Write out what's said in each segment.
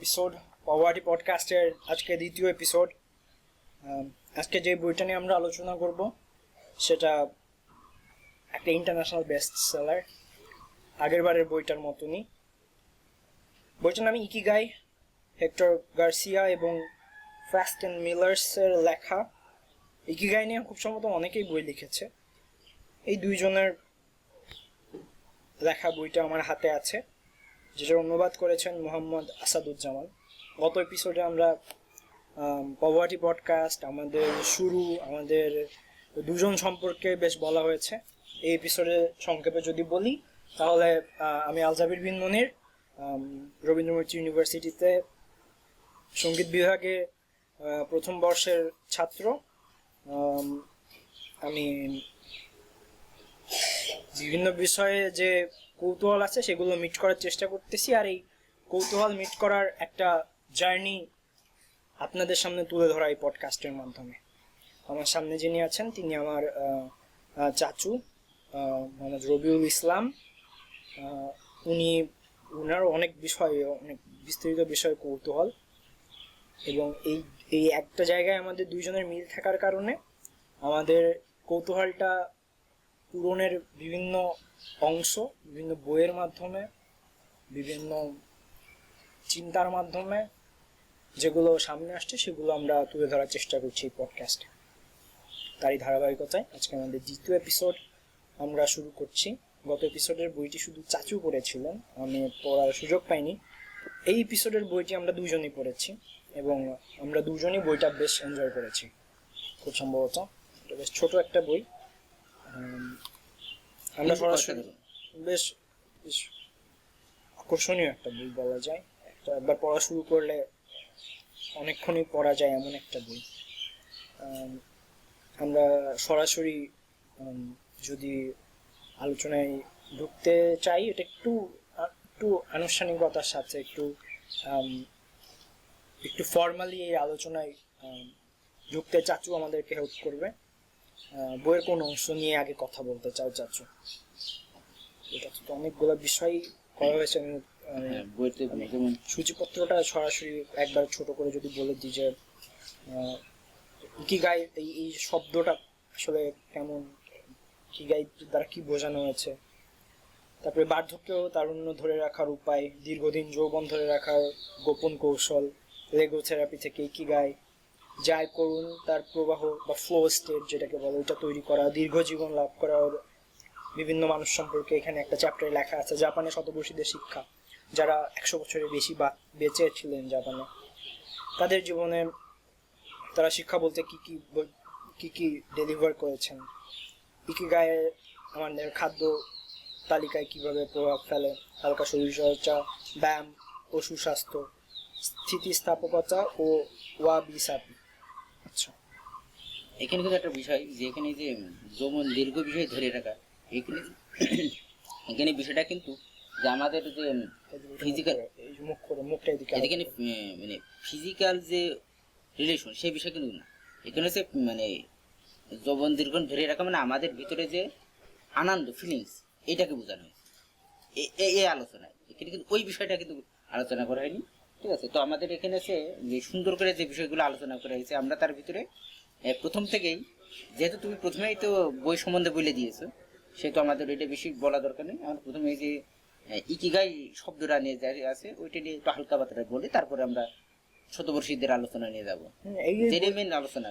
Episode পাওয়ারটি পডকাস্টের আজকে দ্বিতীয় এপিসোড। আজকে যে বইটা নিয়ে আমরা আলোচনা করব সেটা একটা ইন্টারন্যাশনাল বেস্ট সেলার, আগের বারের বইটার মতনই। বইটার নাম ইকিগাই, হেক্টর গার্সিয়া এবং ফ্রাস্টেন মিলার্সের লেখা। ইকিগাই নিয়ে খুব সম্ভবত অনেকেই বই লিখেছে। এই দুইজনের লেখা বইটা আমার হাতে আছে, যেটার অনুবাদ করেছেন মোহাম্মদ আসাদুজ্জামান। গত এপিসোডে আমরা পভার্টি পডকাস্ট, আমাদের শুরু, আমাদের দুজন সম্পর্কে বেশ বলা হয়েছে। এই এপিসোডে সংক্ষেপে যদি বলি তাহলে আমি আলজাবির বিন মনির, রবীন্দ্র ইউনিভার্সিটিতে সঙ্গীত বিভাগে প্রথম বর্ষের ছাত্র। আমি বিভিন্ন বিষয়ে যে কৌতূহল আছে সেগুলো মিট করার চেষ্টা করতেছি, আর এই কৌতূহল মিট করার একটা জার্নি আপনাদের সামনে তুলে ধরা এই পডকাস্টের মাধ্যমে। আমার সামনে যিনি আছেন তিনি আমার চাচু, মোহাম্মদ রবিউল ইসলাম। উনার অনেক বিষয়ে, অনেক বিস্তৃত বিষয়ে কৌতূহল, এবং এই একটা জায়গায় আমাদের দুইজনের মিল থাকার কারণে আমাদের কৌতূহলটা পূরণের বিভিন্ন অংশ, বিভিন্ন বইয়ের মাধ্যমে, বিভিন্ন চিন্তার মাধ্যমে যেগুলো সামনে আসছে সেগুলো আমরা তুলে ধরার চেষ্টা করছি এই পডকাস্টে। তারই ধারাবাহিকতায় আজকে আমাদের দ্বিতীয় এপিসোড আমরা শুরু করছি। গত এপিসোডের বইটি শুধু চাচু পড়েছিলেন, আমি পড়ার সুযোগ পাইনি। এই এপিসোডের বইটি আমরা দুজনই পড়েছি এবং আমরা দুজনই বইটা বেশ এনজয় করেছি। খুব সম্ভবত এটা বেশ ছোট একটা বই। আমরা সরাসরি বেশ আকর্ষণীয় একটা বই বলা যায়। একবার পড়া শুরু করলে অনেকক্ষণই পড়া যায় এমন একটা বই। আমরা সরাসরি যদি আলোচনায় ঢুকতে চাই, এটা একটু আনুষ্ঠানিকতার সাথে, একটু ফর্মালি এই আলোচনায় ঢুকতে চাচু আমাদেরকে হেল্প করবে। বইয়ের কোন অংশ নিয়ে আগে কথা বলতে চাও চাচু? এটা তো অনেকগুলো বিষয় করা হয়েছে। সূচিপত্রটা সরাসরি একবার ছোট করে যদি বলে দিই যে ইকিগাই, এই শব্দটা আসলে কেমন, ইকিগাই দ্বারা কি বোঝানো হয়েছে, তারপরে বার্ধক্য তারুণ্য ধরে রাখার উপায়, দীর্ঘদিন যৌবন ধরে রাখার গোপন কৌশল, লেগো থেরাপি থেকে ইকিগাই, যাই করুন তার প্রবাহ বা ফ্লো স্টেট যেটাকে বলে, ওইটা তৈরি করা, দীর্ঘ জীবন লাভ করার বিভিন্ন মানুষ সম্পর্কে এখানে একটা চ্যাপ্টারে লেখা আছে। জাপানে শতবর্ষীদের শিক্ষা, যারা 100 বছরের বেশি বেঁচে ছিলেন জাপানে, তাদের জীবনে তারা শিক্ষা বলতে কি কি ডেলিভার করেছেন। ইকিগাইয়ের আমাদের খাদ্য তালিকায় কিভাবে প্রভাব ফেলে, হালকা শরীরচর্চা, ব্যায়াম ও সুস্বাস্থ্য, স্থিতিস্থাপকতা ও ওয়াবি সাবি। আচ্ছা, এখানে কিন্তু একটা বিষয় যে এখানে যে যৌবন দীর্ঘ বিষয় ধরে রাখা, এখানে বিষয়টা কিন্তু যে আমাদের যে ফিজিক্যাল এখানে মানে ফিজিক্যাল যে রিলেশন সেই বিষয় কিন্তু না। এখানে হচ্ছে মানে যৌবন দীর্ঘ ধরে রাখা মানে আমাদের ভিতরে যে আনন্দ ফিলিংস, এটাকে বোঝানো হয়েছে এই আলোচনায়। এখানে কিন্তু ওই বিষয়টা কিন্তু আলোচনা করা হয়নি, ঠিক আছে? তো আমাদের এখানে আছে যে সুন্দর করে যে বিষয়গুলো আলোচনা করা হয়েছে, আমরা তার ভিতরে প্রথম থেকেই, যেহেতু তুমি প্রথমেই তো বই সম্বন্ধে বলে দিয়েছো, সেহেতু আমাদের ওইটা বেশি বলা দরকার নেই। আমরা প্রথমে এই যে ইকিগাই শব্দটা নিয়ে যাই আছে ওইটা নিয়ে একটু হালকা পাতলা বলি, তারপরে আমরা শতবর্ষীদের আলোচনা নিয়ে যাবো। যেটা মেন আলোচনা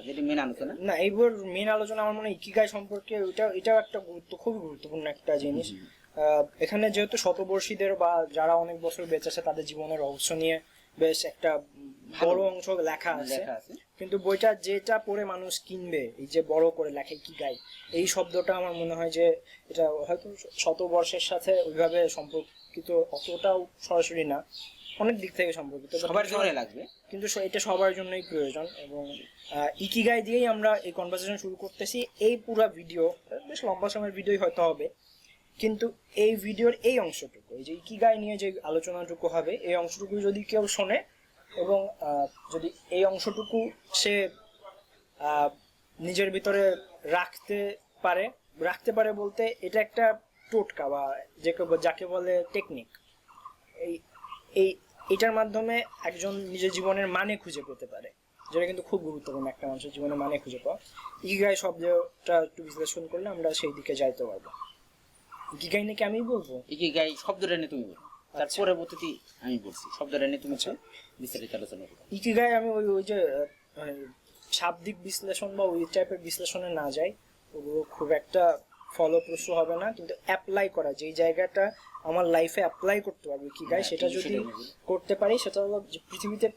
না, এইবার মেন আলোচনা আমার মনে হয় ইকিগাই সম্পর্কে। এটাও একটা খুবই গুরুত্বপূর্ণ একটা জিনিস। এখানে যেহেতু শতবর্ষীদের বা যারা অনেক বছর বেঁচে আছে তাদের জীবনের রহস্য নিয়ে বেশ একটা বড় অংশ লেখা আছে, কিন্তু বইটা যেটা পড়ে মানুষ কিনবে, এই যে বড় করে লেখা ইকিগাই, এই শব্দটা আমার মনে হয় যে এটা হয়তো শতবর্ষের সাথে ওইভাবে সম্পর্কিত, অতটাও সরাসরি না, অনেক দিক থেকে সম্পর্কিত, সবার জন্য লাগবে, কিন্তু এটা সবার জন্যই প্রয়োজন। এবং ইকিগাই দিয়েই আমরা এই কনভারসেশন শুরু করতেছি। এই পুরো ভিডিও বেশ লম্বা সময়ের ভিডিওই হয়তো হবে, কিন্তু এই ভিডিওর এই অংশটুকু, এই যে ইকিগাই নিয়ে যে আলোচনাটুকু হবে, এই অংশটুকু যদি কেউ শোনে এবং যদি এই অংশটুকু সে নিজের ভিতরে রাখতে পারে বলতে এটা একটা টোটকা বা যাকে বলে টেকনিক। এই এটার মাধ্যমে একজন নিজের জীবনের মানে খুঁজে পেতে পারে, যেটা কিন্তু খুব গুরুত্বপূর্ণ একটা মানুষের জীবনে মানে খুঁজে পাওয়া। ইকিগাই শব্দটা একটু বিশ্লেষণ করলে আমরা সেই দিকে যাইতে পারবো। ইকিগাই নাকি আমি বলবো? ইকিগাই শব্দটা নিয়ে তুমি বলো, তার আচ্ছা। পরবর্তীতে আমি বলছি শব্দটা নিয়ে তুমি আচ্ছা। বিস্তারিত আলোচনা করো। ইকিগাই আমি ওই ওই যে শাব্দিক বিশ্লেষণ বা ওই টাইপের বিশ্লেষণে না যাই, ওগুলো খুব একটা ফলপ্রসূ হবে না, কিন্তু অ্যাপ্লাই করা, যেই জায়গাটা আমার লাইফে অ্যাপ্লাই করতে পারবো ইকিগাই, সেটা যদি করতে পারি, সেটা হলো যে পৃথিবীতে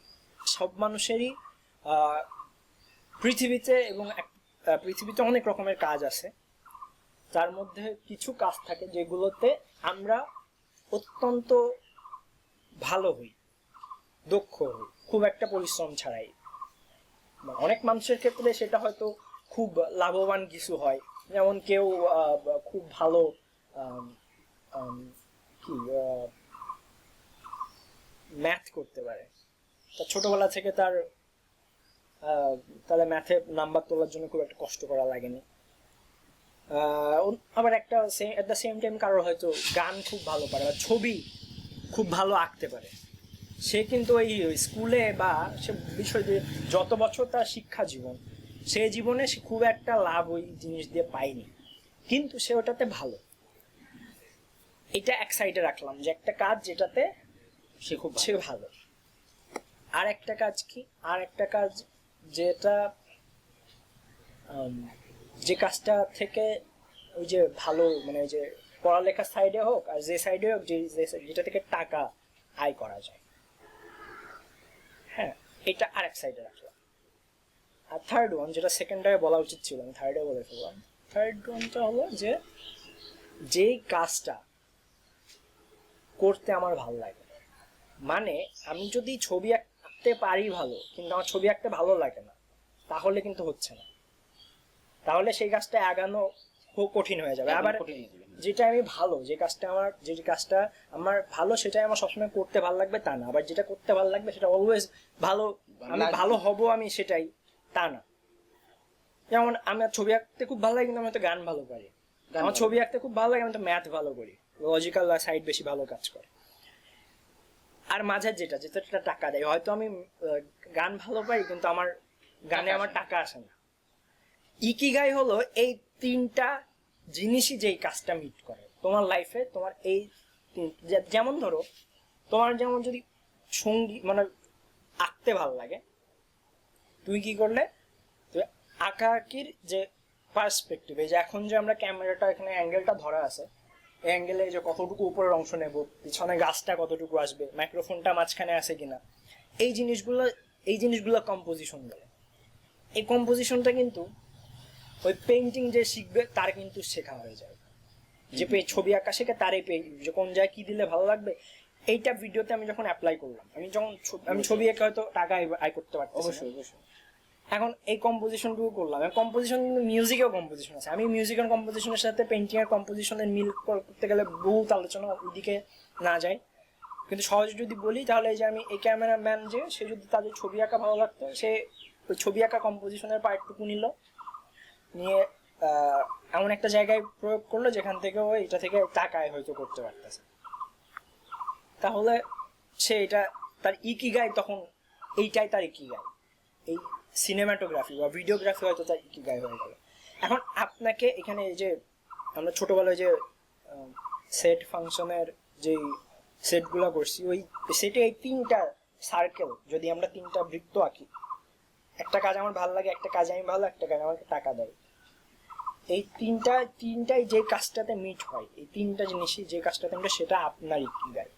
সব মানুষেরই পৃথিবীতে এবং পৃথিবীতে অনেক রকমের কাজ আছে, তার মধ্যে কিছু কাজ থাকে যেগুলোতে আমরা অত্যন্ত ভালো হই, দক্ষ হই, খুব একটা পরিশ্রম ছাড়াই। অনেক মানুষের ক্ষেত্রে সেটা হয়তো খুব লাভবান কিছু হয়, যেমন কেউ খুব ভালো কি ম্যাথ করতে পারে, তার ছোটবেলা থেকে তাহলে ম্যাথে নাম্বার তোলার জন্য খুব একটা কষ্ট করা লাগেনি। আবার একটা এট দ্য সেম টাইম কারোর হয়তো গান খুব ভালো পারে বা ছবি খুব ভালো আঁকতে পারে, সে কিন্তু ওই স্কুলে বা সে বিষয় যত বছর তার শিক্ষা জীবন, সে জীবনে সে খুব একটা লাভ ওই জিনিস দিয়ে পায়নি, কিন্তু সে ওটাতে ভালো। এটা এক সাইডে রাখলাম যে একটা কাজ যেটাতে সে ভালো। আর একটা কাজ কি, আর একটা কাজ যেটা যে কাজটা থেকে ওই যে ভালো মানে ওই যে পড়ালেখার সাইডে হোক আর যে সাইডে হোক, যেটা থেকে টাকা আয় করা যায়, হ্যাঁ, এটা আর এক সাইডে রাখলাম। আর থার্ড ওয়ান, যেটা সেকেন্ডারে বলা উচিত ছিল আমি থার্ডে বলে ফেললাম, থার্ড ওয়ানটা হলো যে যেই কাজটা করতে আমার ভালো লাগে, মানে আমি যদি ছবি আঁকতে পারি ভালো, কিন্তু আমার ছবি আঁকতে ভালো লাগে না, তাহলে কিন্তু হচ্ছে না, তাহলে সেই কাজটা আগানো খুব কঠিন হয়ে যাবে। আবার যেটা আমি ভালো, যে কাজটা আমার ভালো, সেটাই আমার সবসময় করতে ভালো লাগবে তা না, আবার যেটা করতে ভালো লাগবে সেটা অলওয়েজ ভালো, আমি ভালো হব আমি সেটাই তা না। যেমন আমার ছবি আঁকতে খুব ভালো লাগে কিন্তু আমি তো গান ভালো পারি, আমার ছবি আঁকতে খুব ভালো লাগে আমি তো ম্যাথ ভালো করি, লজিক্যাল সাইড বেশি ভালো কাজ করে। আর মাঝের যেটা টাকা দেয়, হয়তো আমি গান ভালো পারি কিন্তু আমার গানে আমার টাকা আসে না। ইকিগাই হলো এই তিনটা জিনিসই যেই কাজটা মিট করে তোমার লাইফে, তোমার এই যেমন ধরো তোমার যেমন যদি সঙ্গীত মানে আঁকতে ভালো লাগে, তুমি কি করলে, তুমি আঁকাআঁকির যে পার্সপেক্টিভ, এই যে এখন যে আমরা ক্যামেরাটা এখানে অ্যাঙ্গেলটা ধরা আছে, এই অ্যাঙ্গেলে যে কতটুকু উপরের অংশ নেব, পিছনে গাছটা কতটুকু আসবে, মাইক্রোফোনটা মাঝখানে আছে কিনা, এই জিনিসগুলো কম্পোজিশন বলে। এই কম্পোজিশনটা কিন্তু ওই পেইন্টিং যে শিখবে তার কিন্তু শেখা হয়ে যায়, যে ছবি আঁকা শেখে তার এই যে কোন জায়গায় কি দিলে ভালো লাগবে। এইটা ভিডিওতে আমি যখন অ্যাপ্লাই করলাম, আমি ছবি এঁকে হয়তো টাকা আয় করতে পারছি, অবশ্যই। এখন এই কম্পোজিশনটুকু করলাম, কম্পোজিশন কিন্তু মিউজিকেও কম্পোজিশন আছে, আমি মিউজিক্যাল কম্পোজিশনের সাথে পেইন্টিং এর কম্পোজিশনের মিল করতে গেলে বহুত আলোচনা, ওইদিকে না যায়। কিন্তু সহজ যদি বলি তাহলে এই যে আমি এই ক্যামেরাম্যান, যে সে যদি তাদের ছবি আঁকা ভালো লাগতো, সে ওই ছবি আঁকা কম্পোজিশনের পার্টটুকু নিয়ে এমন একটা জায়গায় প্রয়োগ করলো যেখান থেকে ও এটা থেকে টাকা আয় হয়তো করতে পারতেছে, তাহলে সে এটা তার ইকিগাই, তখন এইটাই তার ইকিগাই, এই সিনেমাটোগ্রাফি বা ভিডিওগ্রাফি হয়তো তার ইকিগাই হয়ে গেল। এখন আপনাকে এখানে এই যে আমরা ছোটবেলায় যে সেট ফাংশনের যেই সেটগুলো করছি, ওই সেটে এই তিনটা সার্কেল যদি আমরা তিনটা বৃত্ত আঁকি, একটা কাজ আমার ভালো লাগে, একটা কাজ আমি ভালো, একটা কাজ আমাকে টাকা দেয়, এই তিনটাই যে কাজটাতে মিট হয়, এই তিনটা জিনিসই যে কাজটাতে আমরা, সেটা আপনার ইকিগাই,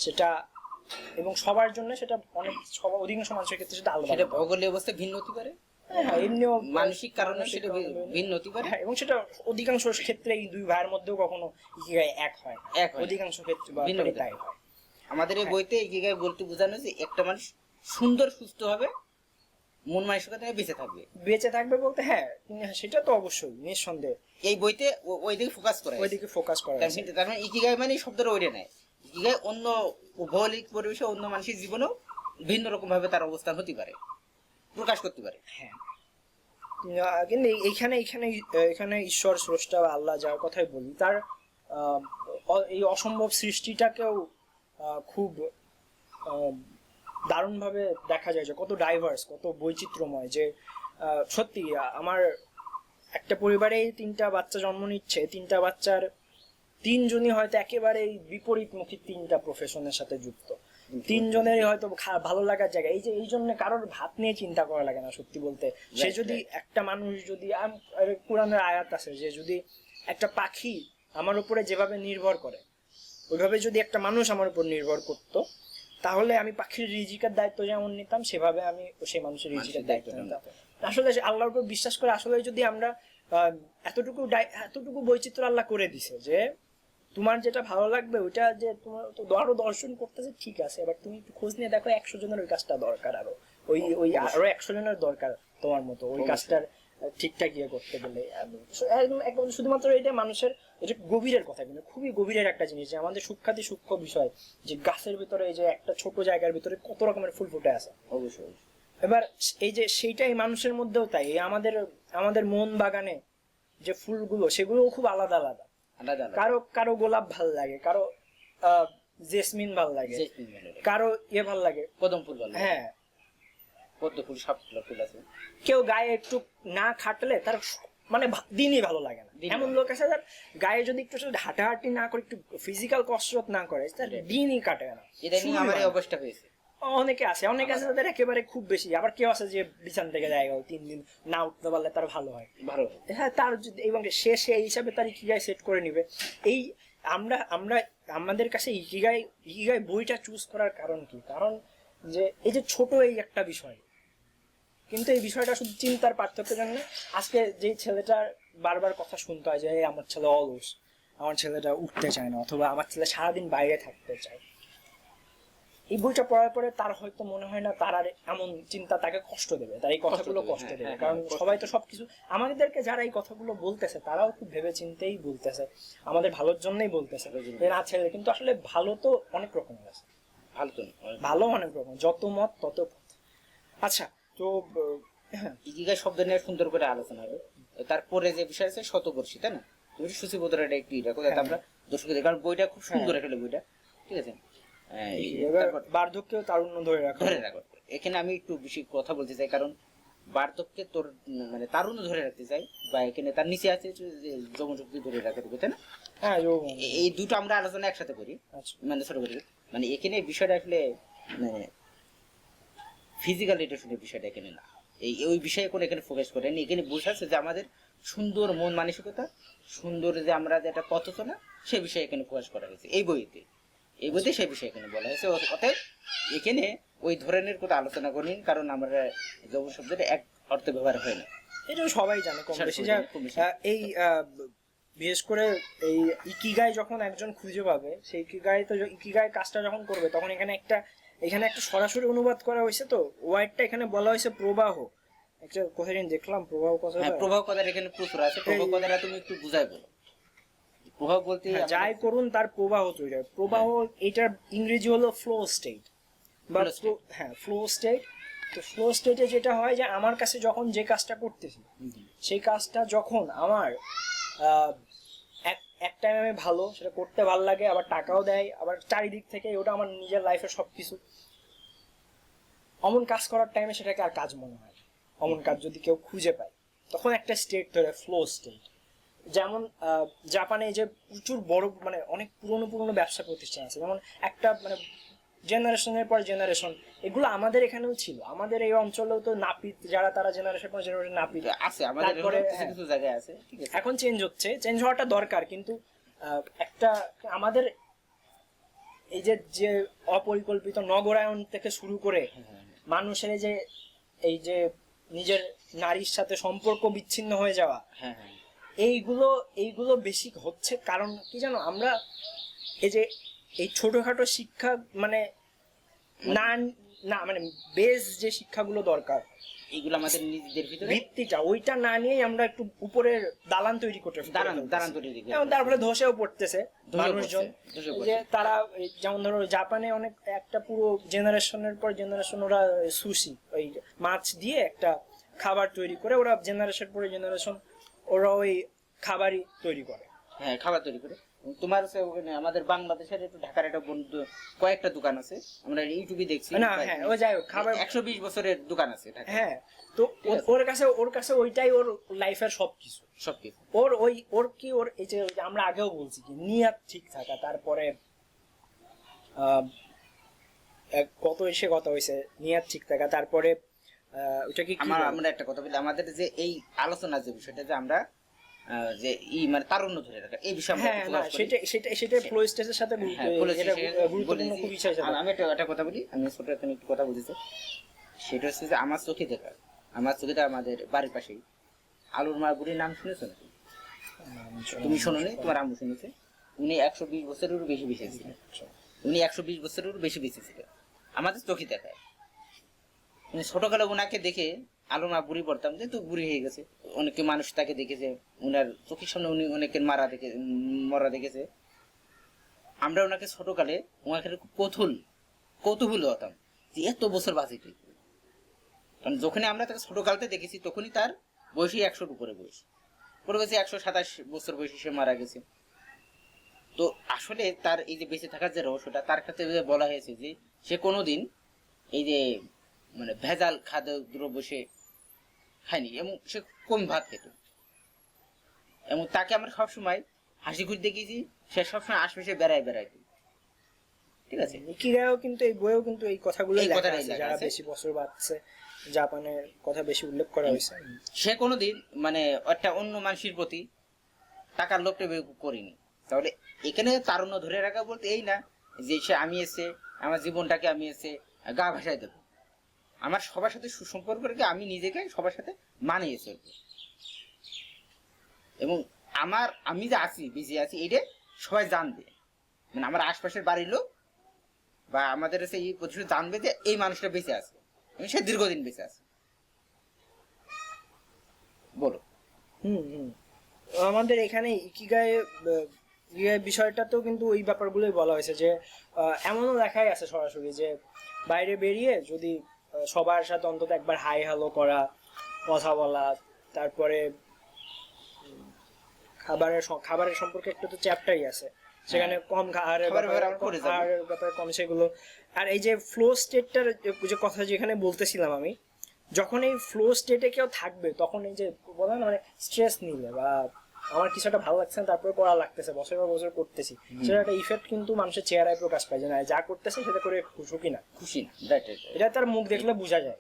সেটা এবং সবার জন্য সেটা অধিকাংশ মানুষের ক্ষেত্রে সেটা আলাদা, সেটা ভৌগোলিক অবস্থা ভিন্ন হতে পারে, এমনিও মানসিক কারণে সেটা ভিন্ন হতে পারে, এবং সেটা অধিকাংশ ক্ষেত্রে এই দুই ভাইয়ের মধ্যেও কখনো ইকিগাই এক হয়, অধিকাংশ ক্ষেত্রে তাই হয়। আমাদের এই বইতে ইকিগাই বলতে বোঝানো যে একটা মানুষ সুন্দর সুস্থ হবে, মন মানসিকতা বেঁচে থাকবে বলতে, হ্যাঁ সেটা তো অবশ্যই নিঃসন্দেহে এই বইতে ওইদিকে ফোকাস করা তার মানে ইকিগাই মানে শব্দটা ওইটা নাই, ইকিগাই অন্য ভৌগোলিক পরিবেশে অন্য মানুষের জীবনেও ভিন্ন রকম ভাবে তার অবস্থান হতে পারে, প্রকাশ করতে পারে। হ্যাঁ, কিন্তু এখানে ঈশ্বর স্রষ্টা বা আল্লাহ যার কথাই বলি, তার এই অসম্ভব সৃষ্টিটাকেও খুব দারুণভাবে দেখা যায় যে কত ডাইভার্স, কত বৈচিত্র্যময়, যে সত্যি আমার একটা পরিবারেই 3টা বাচ্চা জন্ম নিচ্ছে, 3টা বাচ্চার 3জনই হয়তো একেবারেই বিপরীতমুখী 3টা প্রফেশনের সাথে যুক্ত, 3জনেরই হয়তো ভালো লাগার জায়গা এই জন্য কারোর ভাত নিয়ে চিন্তা করা লাগে না সত্যি বলতে। সে যদি একটা মানুষ যদি কোরআনের আয়াত আছে যে যদি একটা পাখি আমার উপরে যেভাবে নির্ভর করে ওইভাবে যদি একটা মানুষ আমার উপর নির্ভর করতো, তাহলে আমি পাখির রিজিকের দায়িত্ব যেমন নিতাম সেভাবে আমি সেই মানুষের রিজিকের দায়িত্ব নিতাম। আসলে আল্লাহর উপর বিশ্বাস করে আসলে যদি আমরা এতটুকু বৈচিত্র্য আল্লাহ করে দিছে যে তোমার যেটা ভালো লাগবে ওইটা যে তোমার তো আরো দর্শন করতেছে, ঠিক আছে, এবার তুমি একটু খোঁজ নিয়ে দেখো 100 জনের ওই কাজটা দরকার, আরো ওই আরো 100 জনের দরকার তোমার মতো ওই কাজটার ঠিকঠাক ইয়ে করতে গেলে। একদম শুধুমাত্র এটা মানুষের এটা গভীরের কথা, কিন্তু খুবই গভীরের একটা জিনিস যে আমাদের সূক্ষ্ম বিষয় যে গাছের ভিতরে এই যে একটা ছোট জায়গার ভিতরে কত রকমের ফুল ফুটে আছে। অবশ্যই। এবার এই যে সেইটাই মানুষের মধ্যেও তাই, আমাদের মন বাগানে যে ফুলগুলো সেগুলো খুব আলাদা আলাদা। কারো গোলাপ ভাল লাগে, কারো জেসমিন ভাল লাগে, কারো ভাল লাগে কদম ফুল ভাল লাগে, হ্যাঁ পদ্ম ফুল, সব ফুল আছে। কেউ গায়ে একটু না খাটলে তার মানে দিনই ভালো লাগে না, এমন লোক আছে যার গায়ে যদি একটু হাঁটাহাঁটি না করে একটু ফিজিক্যাল কসরত না করে তার দিনই কাটে না। আমার এই অবস্থা হয়েছে। অনেকে আছে তাদের একেবারে খুব বেশি, আবার কেউ আছে যে বিছান থেকে জায়গা 3 দিন না উঠতে পারলে তার ভালো হয়, হ্যাঁ তার যদি এবং সে হিসাবে তার ইকিগাই সেট করে নিবে। এই আমরা আমাদের কাছে ইকিগাই বইটা চুজ করার কারণ কি? কারণ যে এই যে ছোট এই একটা বিষয়, কিন্তু এই বিষয়টা শুধু চিন্তার পার্থক্যের জন্য আজকে যেই ছেলেটার বারবার কথা শুনতে হয় যে আমার ছেলে অলস, আমার ছেলেটা উঠতে চায় না, অথবা আমার ছেলে সারাদিন বাইরে থাকতে চায়, এই বইটা পড়ার পরে তার হয়তো মনে হয় না তার আর এমন চিন্তা তাকে কষ্ট দেবে, তার এই কথাগুলো কষ্ট দেবে। কারণ সবাই তো সবকিছু আমাদেরকে যারা এই কথাগুলো বলতেছে তারাও খুব ভেবে চিন্তেই বলতেছে, আমাদের ভালোর জন্যই বলতেছে না ছেলে, কিন্তু আসলে ভালো তো অনেক রকমের আছে, ভালো অনেক রকম, যত মত তত পথ। আচ্ছা, তো ইকিগাই শব্দ নিয়ে সুন্দর করে আলোচনা হবে। তারপরে যে বিষয় আছে শতবর্ষী, তাই না? তুমি সূচিপত্র এটা একটু এটা কোথায় আমরা দর্শকদের, কারণ বইটা খুব সুন্দর একটা বইটা, ঠিক আছে। বার্ধক্য তারুণ্য ধরে রাখো। এখানে আমি একটু বেশি কথা বলতে চাই, কারণ বার্ধক্যে তোর মানে তারুণ্য ধরে রাখতে চাই, বা এখানে তার নিচে আছে যৌবন শক্তি ধরে রাখতে হবে, তাই না? হ্যাঁ, এই দুটো আমরা আলোচনা একসাথে করি, মানে ছোট করি। মানে এখানে বিষয়টা আসলে মানে ফিজিক্যাল রিলেশনের বিষয়টা এখানে না, ওই বিষয়ে কোনো এখানে ফোকাস করেনি। এখানে বোঝাচ্ছে যে আমাদের সুন্দর মন মানসিকতা, সুন্দর যে আমরা যে একটা পথ চলা, সে বিষয়ে এখানে ফোকাস করা হয়েছে এই বইতে সেই বিষয়ে এখানে বলা হয়েছে। অতএব এখানে ওই ধরনের কোনো আলোচনা করিনি, কারণ আমরা যৌবন শব্দটা এক অর্থে ব্যবহার হয় না, এটা সবাই জানে কম বেশি। এই বিশেষ করে এই ইকিগাই যখন একজন খুঁজে পাবে, সেই ইকিগাই কাজটা যখন করবে, তখন এখানে একটা সরাসরি অনুবাদ করা হয়েছে, তো ওয়ার্ডটা এখানে বলা হয়েছে প্রবাহ। একটা কোথায় দেখলাম প্রবাহ কথা, প্রবাহ কথা এখানে প্রচুর আছে। প্রবাহ কথাটা তুমি একটু বুঝাই বলো। প্রবাহ বলতে যাই করুন তার প্রবাহ তৈরি হয়। প্রবাহ এটার ইংরেজি হলো ফ্লো স্টেট বা ফ্লো স্টেট। তো ফ্লো স্টেটে যেটা হয় যে আমার কাছে যখন যে কাজটা করতেছি সেই কাজটা যখন আমার এক টাইম আমি ভালো, সেটা করতে ভালো লাগে, আবার টাকাও দেয়, আবার চারিদিক থেকে ওটা আমার নিজের লাইফের সবকিছু, অমন কাজ করার টাইমে সেটাকে আর কাজ মনে হয়। অমন কাজ যদি কেউ খুঁজে পায় তখন একটা স্টেট ধরে ফ্লো স্টেট। যেমন জাপানে যে প্রচুর বড় মানে অনেক পুরনো ব্যবসা প্রতিষ্ঠান আছে, যেমন একটা মানে জেনারেশনের পর জেনারেশন, এগুলো আমাদের এখানেও ছিল, আমাদের এই অঞ্চলেও তো নাপিত যারা তারা জেনারেশন পর জেনারেশন নাপিত আছে, তারপরে কিছু জায়গায় আছে, ঠিক আছে। এখন চেঞ্জ হওয়াটা দরকার, কিন্তু একটা আমাদের এই যে অপরিকল্পিত নগরায়ন থেকে শুরু করে মানুষের এই যে নিজের নারীর সাথে সম্পর্ক বিচ্ছিন্ন হয়ে যাওয়া, এইগুলো বেশি হচ্ছে। কারণ কি জানো, আমরা এই ছোটখাটো শিক্ষা মানে না মানে বেস যে শিক্ষাগুলো দরকার, এইগুলো আমাদের নিজেদের ভিতরে ভিত্তিটা ওইটা না নিয়ে আমরা একটু উপরের দালান তৈরি করতে এবং তারপরে ধসেও পড়তেছে মানুষজন। যে তারা যেমন ধরো জাপানে অনেক একটা পুরো জেনারেশনের পর জেনারেশন ওরা সুশি ওই মাছ দিয়ে একটা খাবার তৈরি করে, ওরা জেনারেশন পরে জেনারেশন ওরা ওই খাবারই তৈরি করে, খাবার তৈরি করে। তোমার হচ্ছে ওখানে আমাদের বাংলাদেশের একটু ঢাকার একটা বন্ধু কয়েকটা দোকান আছে, আমরা ইউটিউবে দেখছি না হ্যাঁ ও যাই হোক খাবার 120 বছরের দোকান আছে ঢাকা। হ্যাঁ তো ওর কাছে ওইটাই ওর লাইফের সবকিছু। সবকিছু ওর এই যে আমরা আগেও বলছি কি নিয়াত ঠিক থাকা, তারপরে কত এসে কথা হয়েছে নিয়াত ঠিক থাকা, তারপরে ওটা কি আমরা একটা কথা বলি, আমাদের যে এই আলোচনা যে বিষয়টা যে আমরা যে মানে তারুণ্য ধরে রাখা এই বিষয়ে আমরা হ্যাঁ না সেটা ফ্লো স্টেজের সাথে এটা গুরুত্বপূর্ণ খুব বিষয়। আমি একটা কথা বলি, আমি ছোট একটা একটু কথা বলতেছি, সেটা হচ্ছে যে আমার চোখে দেখা, আমার চোখে দেখা আমাদের বাড়ির পাশেই আলুর মা বুড়ির নাম শুনেছো নাকি? তুমি শোনোনি, তোমার আম্মু শুনেছে। উনি 120 বছরেরও বেশি বেঁচে ছিলেন। উনি 120 বছরেরও বেশি বেঁচে ছিলেন আমাদের চোখে দেখায়। ছোটকালে ওনাকে দেখে আলুর মা বুড়ি পড়তাম, যেহেতু বুড়ি হয়ে গেছে, অনেকে মানুষ তাকে দেখেছে, উনার চোখের সামনে উনি অনেকের মরা দেখেছে। আমরা ওনাকে ছোটকালে ওনাকে খুব কৌতূহল হতাম যে এত বছর বাঁচে কি, কারণ যখনই আমরা তাকে ছোটকালতে দেখেছি তখনই তার বয়সই 100-র উপরে বয়স, পরে গেছে 127 বছর বয়সে সে মারা গেছে। তো আসলে তার এই যে বেঁচে থাকার যে রহস্যটা, তার ক্ষেত্রে বলা হয়েছে যে সে কোনোদিন এই যে মানে ভেজাল খাদ্য দ্রব্য সে খায়নি, এবং সে কম ভাত খেত, এবং তাকে আমরা সবসময় হাসি খুশি দেখেছি, সে সবসময় আশপাশে বেড়াইতো। ঠিক আছে, ইকিগাইও কিন্তু এই বইয়েও কিন্তু এই কথাগুলো এই লেখা কথাটাই আছে, লেখা যারা আছে। বেশি বছর বাঁচছে জাপানের কথা বেশি উল্লেখ করা হয়েছে। সে কোনোদিন মানে একটা অন্য মানুষের প্রতি টাকার লোভটা করিনি। তাহলে এখানে তারুণ্য ধরে রাখা বলতে এই না যে সে আমি এসে আমার জীবনটাকে আমি এসে গা ভাসায় দেবো, আমার সবার সাথে সুসম্পর্ক রেখে আমি নিজেকে সবার সাথে মানিয়ে চলবো, এবং আমি যে আছি বেঁচে আছি এটা সবাই জানবে, মানে আমার আশপাশের বাড়ির লোক বা আমাদের এই প্রতিষ্ঠান জানবে যে এই মানুষটা বেঁচে আছে এবং সে দীর্ঘদিন বেঁচে আছে। বলো। আমাদের এখানে ইকিগাই বিষয়টাতেও কিন্তু ওই ব্যাপারগুলোই বলা হয়েছে, যে এমনও দেখাই আছে সরাসরি যে বাইরে বেরিয়ে যদি সবার সাথে অন্তত একবার হাই হ্যালো করা, কথা বলা, তারপরে খাবারের সম্পর্কে একটা তো চ্যাপ্টারই আছে সেখানে, কম খাবারের ব্যাপারে কম সেগুলো। আর এই যে ফ্লো স্টেটটার যে কথা যেখানে বলতেছিলাম আমি, যখন এই ফ্লো স্টেটে কেউ থাকবে তখন এই যে বলে না মানে স্ট্রেস নিলে বা আমার কিছু একটা ভালো লাগছে না তারপরে করা লাগতেছে, বছর পর বছর করতেছি, সেটা একটা ইফেক্ট কিন্তু মানুষের চেহারায় প্রকাশ পায় যে না যা করতেছে সেটা করে খুশি না, এটা তার মুখ দেখলে বোঝা যায়,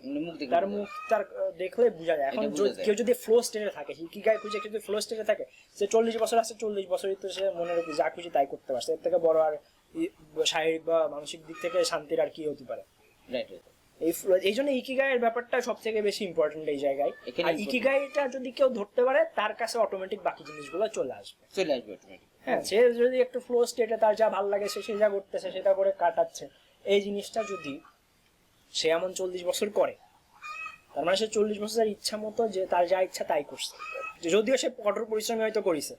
তার মুখ তার দেখলে বোঝা যায়। এখন কেউ যদি ফ্লো স্টেটে থাকে, ইকিগাই খুঁজে যদি ফ্লো স্টেটে থাকে, সে 40 বছর আছে, 40 বছরই তো সে মনের উপর যা খুশি তাই করতে পারছে, এর থেকে বড় আর শারীরিক বা মানসিক দিক থেকে শান্তির আর কি হতে পারে। এই জন্য ইকিগাইয়ের ব্যাপারটা সব থেকে বেশি ইম্পর্টেন্ট এই জায়গায়। আর ইকিগাইটা যদি কেউ ধরতে পারে তার কাছে অটোমেটিক বাকি জিনিসগুলো চলে আসবে অটোমেটিক। হ্যাঁ, সে যদি একটু ফ্লো স্টেটে তার যা ভালো লাগে সে যা করতেছে সেটা করে কাটাচ্ছে, এই জিনিসটা যদি সে এমন 40 বছর করে, তার মানে সে 40 বছরের ইচ্ছা মতো যে তার যা ইচ্ছা তাই করছে, যদিও সে কঠোর পরিশ্রমী হয়তো করেছে,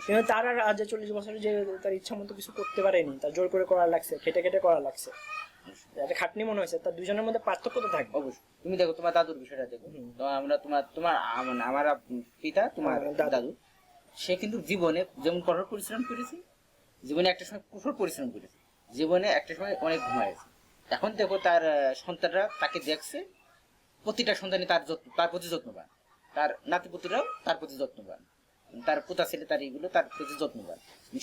কিন্তু তার আর যে 40 বছরে যে তার ইচ্ছা মতো কিছু করতে পারেনি, তার জোর করে করা লাগছে, খেটে করা লাগছে, একটা খাটনি মনে হয়েছে, তার দুজনের মধ্যে পার্থক্য তো থাকবে। অবশ্যই। তুমি দেখো তোমার দাদুর বিষয়টা দেখো, আমরা তোমার আমার পিতা তোমার দাদু, সে কিন্তু জীবনে যেমন কঠোর পরিশ্রম করেছে, জীবনে একটা সময় কঠোর পরিশ্রম করেছে, জীবনে একটা সময় অনেক ঘুমাইছে। এখন দেখো তার সন্তানরা তাকে দেখছে, প্রতিটা সন্তানই তার প্রতি যত্নবান, তার নাতিপুতিরাও তার প্রতি যত্নবান, তার পোতা ছেলে তার এইগুলো তার প্রতি যত্নবান,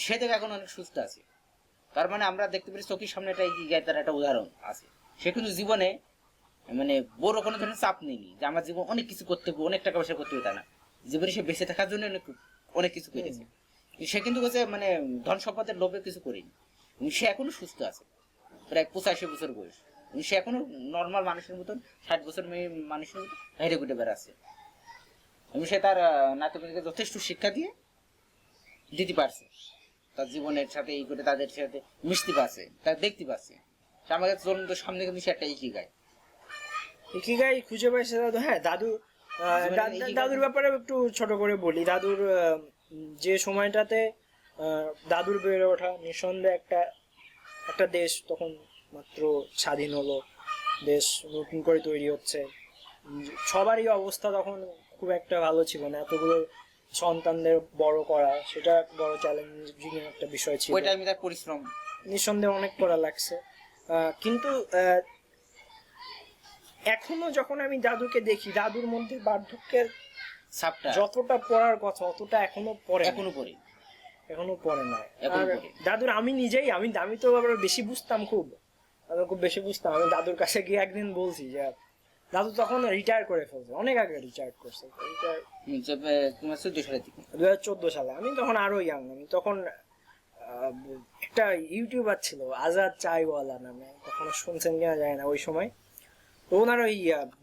সে দেখে এখন অনেক সুস্থ আছে। তার মানে আমরা দেখতে পারি চোখের সামনে তার একটা উদাহরণ আছে, সে কিন্তু জীবনে মানে বড় কোনো ধরনের চাপ নেই যে আমার জীবন অনেক কিছু করতে হবে, অনেক টাকা পয়সা করতে হবে, তা না, জীবনে সে বেঁচে থাকার জন্য অনেক কিছু করেছে। সে কিন্তু মানে ধন সম্পদের লোভে কিছু করেনি, সে এখনো সুস্থ আছে, প্রায় 85 বছর বয়স, সে এখনো নর্মাল মানুষের মতন 60 বছর মানুষের মতন হেঁটে ঘুটে বেড়াচ্ছে, এবং সে তার নাতিকে যথেষ্ট শিক্ষা দিতে পারছে, তার জীবনের সাথে এই করে তাদের সাথে মিশতে পারছে, তার দেখতে পাচ্ছে। আমাদের চলন্ত সামনে কিন্তু সে একটা ইকিগাই খুঁজে পাইছে দাদু। হ্যাঁ, দাদুর ব্যাপারে একটু ছোট করে বলি। দাদুর যে সময়টাতে দাদুর বেড়ে ওঠা, নিঃসন্দেহে একটা দেশ তখন মাত্র স্বাধীন হলো, দেশ নতুন করে তৈরি হচ্ছে, সবারই অবস্থা তখন খুব একটা ভালো ছিল না, এতগুলো সন্তানদের বড় করা, সেটা বড় চ্যালেঞ্জিং একটা বিষয় ছিল। ওই টাইমে তার পরিশ্রম নিঃসন্দেহে অনেক করা লাগছে, কিন্তু এখনো যখন আমি দাদুকে দেখি, দাদুর মধ্যে বার্ধক্যের সাপটা যতটা পড়ার কথা অতটা এখনো পড়ে না। এখনো পড়ে। এখনো পড়ে না। এখনো আর পড়ে। দাদুর আমি নিজেই আমি তো আবার বেশি বুঝতাম, আমি খুব বেশি বুঝতাম। আমি দাদুর কাছে গিয়ে একদিন বলছি যে দাদু তখন রিটায়ার করে ফেলছে, অনেক আগে রিটায়ার করছে, তোমার 14 সালের দিকে। 2014 সালে। আমি তখন আরো ইয়াং, আমি তখন একটা ইউটিউবার ছিল আজাদ চাইওয়ালা নামে, কখনো শুনছেন কিনা যায় না। ওই সময় তো ওনার ওই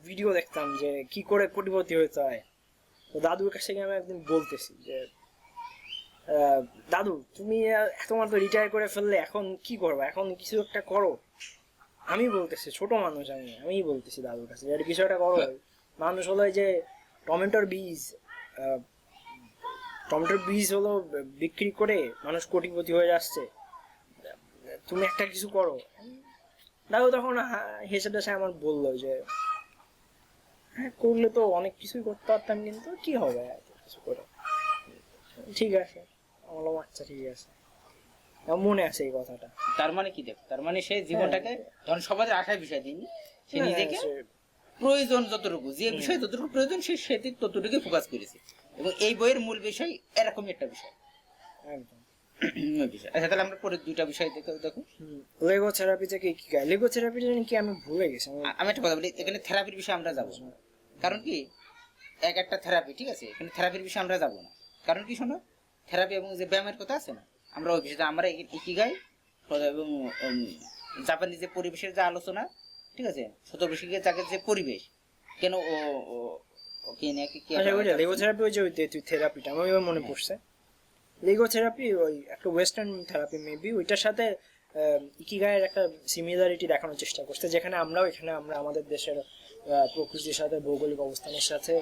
ভিডিও দেখতাম যে কি করে কোটিপতি হতে হয়। তো দাদুর কাছে গিয়ে আমি একদিন বলতেছি যে দাদু তুমি তোমার তো রিটায়ার করে ফেললে, এখন কি করবো, এখন কিছু একটা করো। আমি বলতেছি, ছোট মানুষ আমি বলতেছি দাদুর কাছে যে কিছু একটা করো। মানুষ হলো এই যে টমেটোর বীজ হলো বিক্রি করে মানুষ কোটিপতি হয়ে যাচ্ছে, তুমি একটা কিছু করো। দাদু তখন হেসে টেসে আমার বললো যে হ্যাঁ, করলে তো অনেক কিছুই করতে পারতাম, কিন্তু কি হবে এত কিছু করে। ঠিক আছে, আমার বললাম আচ্ছা ঠিক আছে। আমার মনে আছে এই কথাটা। তার মানে কি দেখ, তার মানে সে জীবনটাকে তখন সমাজের আশায় বিষয় দিন, সে হ্যাঁ, নিজেকে প্রয়োজন যতটুকু, যে বিষয় যতটুকু প্রয়োজন সে সেটি ততটুকু ফোকাস করেছে। এবং এই বইয়ের মূল বিষয় এরকমই একটা বিষয়। একদম। আচ্ছা, তাহলে আমরা পরে দুইটা বিষয় দেখো। লেগো থেরাপি থেকে কি গায়, লেগো থেরাপি জানি কি আমি ভুলে গেছি। আমি একটা কথা বলি, এখানে থেরাপির বিষয়ে আমরা যাবো না। কারণ কি, একটা থেরাপি, ঠিক আছে, এখানে থেরাপির বিষয়ে আমরা যাবো না। কারণ কি, শোনো, থেরাপি এবং যে ব্যায়ামের কথা আছে না, আমরা ওই বিষয়টা আমরা ইকিগাই এবং জাপানি যে পরিবেশের যে আলোচনা, ঠিক আছে, শতবর্ষীকে যাকে যে পরিবেশ কেন লেগো থেরাপি, ওই যে থেরাপিটা আমার মনে পড়ছে। লেগো থেরাপি ওই একটা ওয়েস্টার্ন থেরাপি মেবি, ওইটার সাথে ইকিগাইয়ের একটা সিমিলারিটি দেখানোর চেষ্টা করছে, যেখানে এখানে আমরা আমাদের দেশের প্রকৃতির সাথে, ভৌগোলিক অবস্থানের সাথে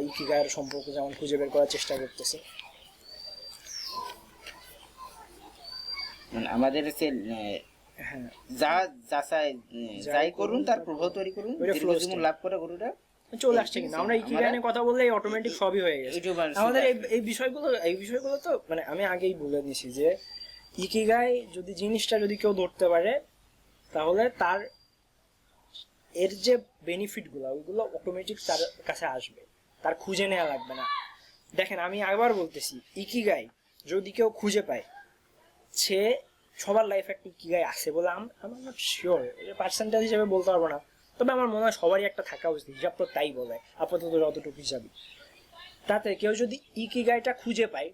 ইকিগাইয়ের সম্পর্ক যেমন খুঁজে বের করার চেষ্টা করতেছি। মানে আমাদের হ্যাঁ, যা যাই করুন তার প্রভাব তৈরি করুন, জীবন লাভ করে গরুটা চলে আসছে। কিন্তু আমরা ইকিগাই নিয়ে কথা বললে অটোমেটিক সবই হয়ে গেছে আমাদের। এই বিষয়গুলো তো মানে আমি আগেই বলে দিয়েছি যে ইকিগাই যদি জিনিসটা যদি কেউ ধরতে পারে, তাহলে তার এর যে বেনিফিট গুলো ওইগুলো অটোমেটিক তার কাছে আসবে, তার খুঁজে নেওয়া লাগবে না। দেখেন, আমি আবার বলতেছি, ইকিগাই যদি কেউ খুঁজে পায়, সে সবার লাইফে একটা ইকিগাই আছে বলে আমার নট শিওর, পার্সেন্টেজ হিসেবে বলতে পারবো না, তবে আমার মনে হয় সবারই একটা থাকা উচিত। হিসাব তো তাই বলে, আপাতত যতটুকু হিসাবে। তাতে কেউ যদি ইকিগাইটা খুঁজে পায়,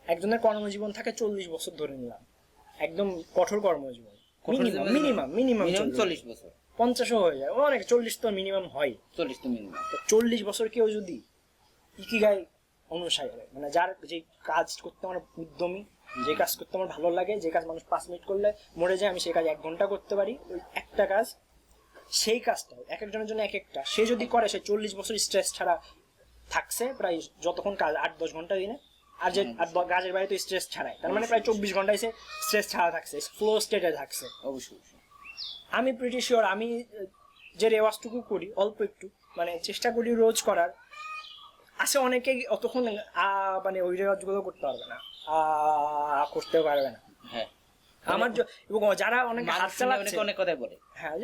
একজনের কর্মজীবন থাকে 40 বছর ধরে নিলাম, একদম কঠোর কর্মজীবন, মিনিমাম 40 বছর, 50ও হয়ে যায়, অনেক 40 তো মিনিমাম হয়। 40 তো মিনিমাম। 40 বছর কেউ যদি ইকিগাই অনুসারে, মানে যার যে কাজ করতে আমার উদ্যমী, যে কাজ করতে আমার ভালো লাগে, যে কাজ মানুষ 5 মিনিট করলে মরে যায়, আমি সেই কাজ 1 ঘন্টা করতে পারি, ওই একটা কাজ, সেই কাজটাও এক একজনের জন্য এক একটা, সে যদি করে, সে 40 বছর স্ট্রেস ছাড়া থাকছে, প্রায় যতক্ষণ কাজ 8-10 ঘন্টা দিনে। আর যে কাজের বাইরে তো স্ট্রেস ছাড়াই, তার মানে প্রায় 24 ঘন্টায় সে স্ট্রেস ছাড়া থাকছে, ফ্লো স্টেটে থাকছে। অবশ্যই আমি প্রিটি শিওর আমি যে রেওয়াজটুকু করি, অল্প একটু মানে চেষ্টা করি রোজ করার, আছে অনেকেই অতক্ষণ মানে ওই রেওয়াজগুলো করতে পারবে না, করতে পারবে না। হ্যাঁ, আমার এবং যারা অনেক হাত চালাচ্ছে, অনেক কথাই বলে, হ্যাঁ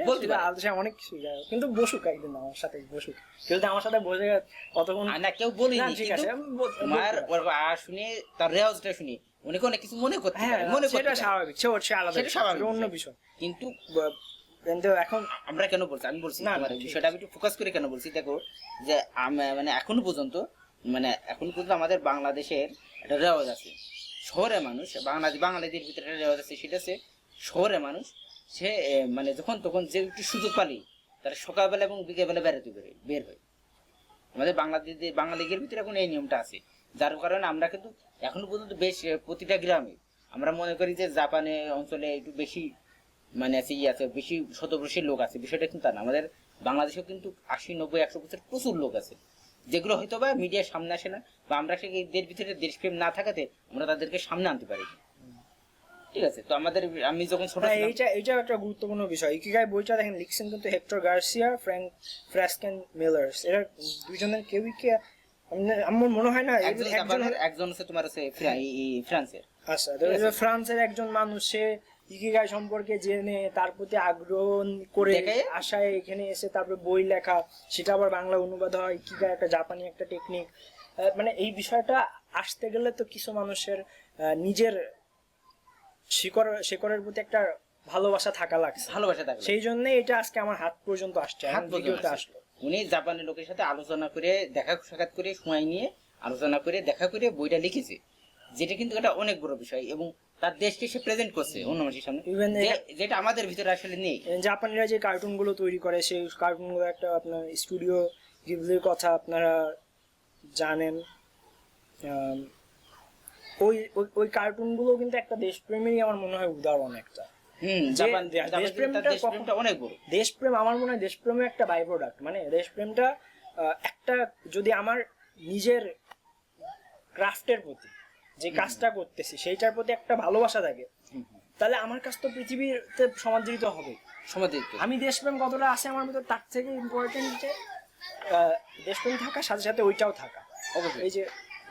অনেক কিছু, কিন্তু বসুক একদিন আমার সাথে, বসুক কেউ, আমার সাথে বসে অতক্ষণ না, কেউ বলিনি, ঠিক আছে, তোমার শুনে তার রেওয়াজটা শুনি অনেকে অনেক কিছু মনে করতে পারে, মনে করতে সেটা স্বাভাবিক, সে আলাদা, সেটা স্বাভাবিক, অন্য বিষয়। কিন্তু এখন আমরা কেন বলছি, আমি বলছি তোমার বিষয়টা আমি একটু ফোকাস করে কেন বলছি, দেখো যে মানে এখনো পর্যন্ত আমাদের বাংলাদেশের একটা রেওয়াজ আছে, শহরের মানুষ, বাঙালিদের ভিতরে একটা রেওয়াজ আছে, সেটা হচ্ছে শহরের মানুষ সে মানে যখন তখন যে একটু সুযোগ পালি তারা সকালবেলা এবং বিকেলবেলা বেড়াতে বের হয়। আমাদের বাঙালিদের ভিতরে এখন এই নিয়মটা আছে, যার কারণে আমরা কিন্তু এখনো পর্যন্ত বেশ প্রতিটা গ্রামে আমরা মনে করি যে জাপানে অঞ্চলে একটু বেশি মানে আছে আছে, বেশি শতবর্ষীর লোক আছে, বিষয়টা কিন্তু তা না। আমাদের বাংলাদেশেও কিন্তু 80, 90, 100 বছর প্রচুর লোক আছে, যেগুলো হয়তো বা মিডিয়ার সামনে আসে না, বা আমরা এদের ভিতরে দেশপ্রেম না থাকাতে আমরা তাদেরকে সামনে আনতে পারি। ঠিক আছে। তো আমাদের আমি যখন ছোট হ্যাঁ, ছিলাম, এইটা একটা গুরুত্বপূর্ণ বিষয়। ইকিগাই বইটা দেখেন লিখছেন কিন্তু হেক্টর গার্সিয়া, ফ্রাস্কেন মিলার্স, এরা দুইজনের কেউই কি আমার মনে হয় না একজন একজন জাপানের, একজন হচ্ছে তোমার হচ্ছে ফ্রান্সের। আচ্ছা, তো এই যে ফ্রান্সের একজন মানুষ, সে ইকিগাই সম্পর্কে জেনে তার প্রতি আগ্রহ করে দেখায়। আশায় এখানে এসে তারপরে বই লেখা, সেটা আবার বাংলা অনুবাদ হয়। ইকিগাই একটা জাপানি একটা টেকনিক। মানে এই বিষয়টা আসতে গেলে তো কিছু মানুষের নিজের শিকড়ের প্রতি একটা ভালোবাসা থাকা লাগছে। ভালোবাসা থাকলে সেই জন্য এটা আজকে আমার হাত পর্যন্ত আসছে, হাত আমার পর্যন্ত ভিডিওতে আসে। আসলো। উনি জাপানের লোকের সাথে আলোচনা করে, দেখা সাক্ষাৎ করে, সময় নিয়ে আলোচনা করে, দেখা করে বইটা লিখেছে, যেটা কিন্তু একটা অনেক বড় বিষয়। এবং তার দেশকে সে প্রেজেন্ট করছে অন্য মানুষের সামনে, Even যেটা আমাদের ভিতরে আসলে নেই। জাপানিরা যে কার্টুন গুলো তৈরি করে, সেই কার্টুন গুলো একটা আপনার স্টুডিও গিবলির কথা আপনারা জানেন। আম, ওই ওই- ওই কার্টুন গুলো কিন্তু একটা দেশপ্রেমেরই আমার মনে হয় উদাহরণ একটা। জাপান দেশপ্রেমটা দেশপ্রেমটা অনেক বড়। দেশপ্রেম আমার মনে হয় দেশপ্রেমের একটা বাই প্রোডাক্ট। মানে দেশপ্রেমটা একটা, যদি আমার নিজের ক্রাফটের প্রতি যে কাজটা করতেছি সেইটার প্রতি একটা ভালোবাসা থাকে, তাহলে আমার কাজ তো পৃথিবীতে সমাদৃত হবে। সমাজের আমি দেশপ্রেম কতটা আছে আমার ভিতর, তার থেকে ইম্পর্টেন্ট যে দেশপ্রেম থাকার সাথে সাথে ওইটাও থাকা। অবশ্যই। এই যে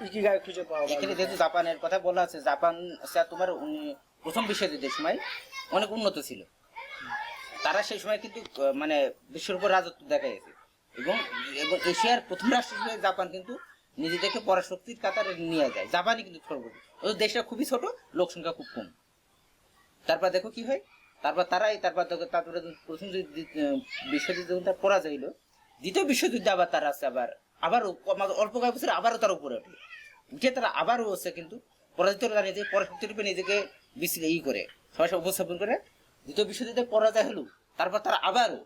ইকিগাই খুঁজে পাওয়া বা এখানে যেহেতু জাপানের কথা বলা আছে, জাপান হচ্ছে তোমার প্রথম বিশ্বযুদ্ধের সময় অনেক উন্নত ছিল। তারা সেই সময় কিন্তু মানে বিশ্বের উপর রাজত্ব দেখা গেছে। এবং এবং এশিয়ার প্রথম রাষ্ট্র হিসেবে জাপান কিন্তু নিজেদেরকে পরাশক্তির কাতারে নিয়ে যায়। জাপানই কিন্তু সর্বোচ্চ, ওই দেশটা খুবই ছোট, লোক সংখ্যা খুব কম। তারপর দেখো কি হয়, তারপরে প্রথম বিশ্বযুদ্ধ যখন তার পরাজয় হইলো, দ্বিতীয় বিশ্বযুদ্ধে আবার তারা আছে আবারও অল্প কয়েক বছর আবারও তারা উপরে উঠলো, উঠে তারা আবারও হচ্ছে কিন্তু পরাজিত নিজেকে পরাশক্তি রূপে নিজেকে করে সবাই উপস্থাপন করে দ্বিতীয় বিশ্বযুদ্ধে পরাজয় হলো। তারপর তারা আবারও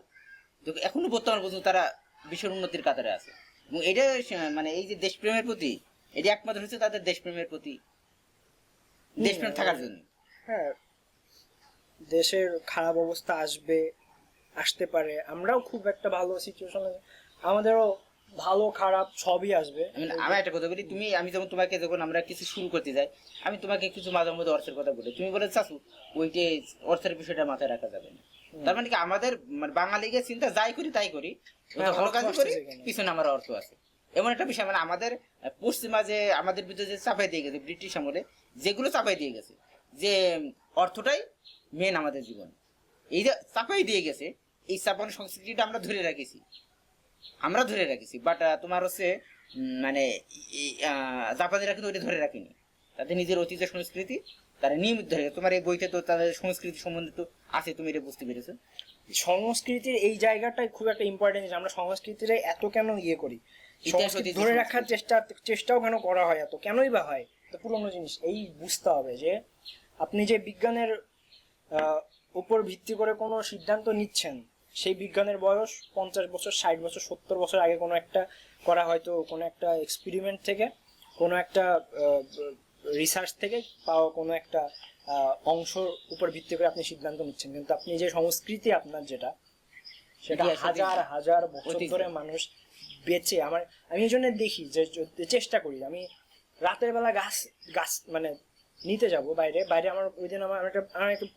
এখনো বর্তমান পর্যন্ত তারা বিশ্বের উন্নতির কাতারে আছে। এবং এটা মানে এই যে দেশপ্রেমের প্রতি, এটি একমাত্র হচ্ছে তাদের দেশপ্রেমের প্রতি, দেশপ্রেম থাকার জন্য। হ্যাঁ, দেশের খারাপ অবস্থা আসতে পারে, আমরাও খুব একটা ভালো সিচুয়েশনে, আমাদেরও ভালো খারাপ সবই আসবে। আমি একটা কথা বলি, আমি যখন তোমাকে, যখন আমরা কিছু শুরু করতে যাই, আমি তোমাকে কিছু মাঝে মধ্যে অর্থের কথা বলি, তুমি বলে চাচু ওইটা অর্থের বিষয়টা মাথায় রাখা যাবে না। তার মানে কি আমাদের মানে বাঙালিকে চিন্তা যাই করি তাই করি, ভালো কাজ করি, পিছনে আমার অর্থ আছে, এমন একটা বিষয়। মানে আমাদের পশ্চিমা যে আমাদের ভিতরে যে চাপাই দিয়ে গেছে ব্রিটিশ আমলে, যেগুলো চাপাই দিয়ে গেছে যে অর্থটাই মেন আমাদের জীবন, এই যে চাপাই দিয়ে গেছে, এই চাপানোর সংস্কৃতিটা আমরা ধরে রাখেছি। বাট তোমার হচ্ছে মানে জাপানিরা কিন্তু ওইটা ধরে রাখেনি, তাদের নিজের ঐতিহ্য সংস্কৃতি তারা নিয়মিত ধরে। তোমার এই বইতে তো তাদের সংস্কৃতি সম্বন্ধে তো আছে, তুমি এটা বুঝতে পেরেছো। সংস্কৃতির এই জায়গাটাই খুব একটা ইম্পর্টেন্ট, আমরা সংস্কৃতির এত কেন করি, সংস্কৃতি ধরে রাখার চেষ্টাও কেন করা হয়, এত কেনই বা হয়, তো পুরোনো জিনিস এই বুঝতে হবে যে আপনি যে বিজ্ঞানের উপর ভিত্তি করে কোনো সিদ্ধান্ত নিচ্ছেন, সেই বিজ্ঞানের বয়স 50 বছর, 60 বছর, 70 বছর আগে কোনো একটা করা, হয়তো কোনো একটা এক্সপেরিমেন্ট থেকে, কোনো একটা রিসার্চ থেকে পাওয়া কোনো একটা অংশর উপর ভিত্তি করে আপনি সিদ্ধান্ত নিচ্ছেন। কিন্তু আপনি যে সংস্কৃতি আপনার যেটা, সেটা হাজার হাজার বছর ধরে মানুষ বেঁচে, আমি এই জন্য দেখি যে চেষ্টা করি, আমি রাতের বেলা গাছ মানে নিতে যাব বাইরে আমার ওই দিন আমার একটা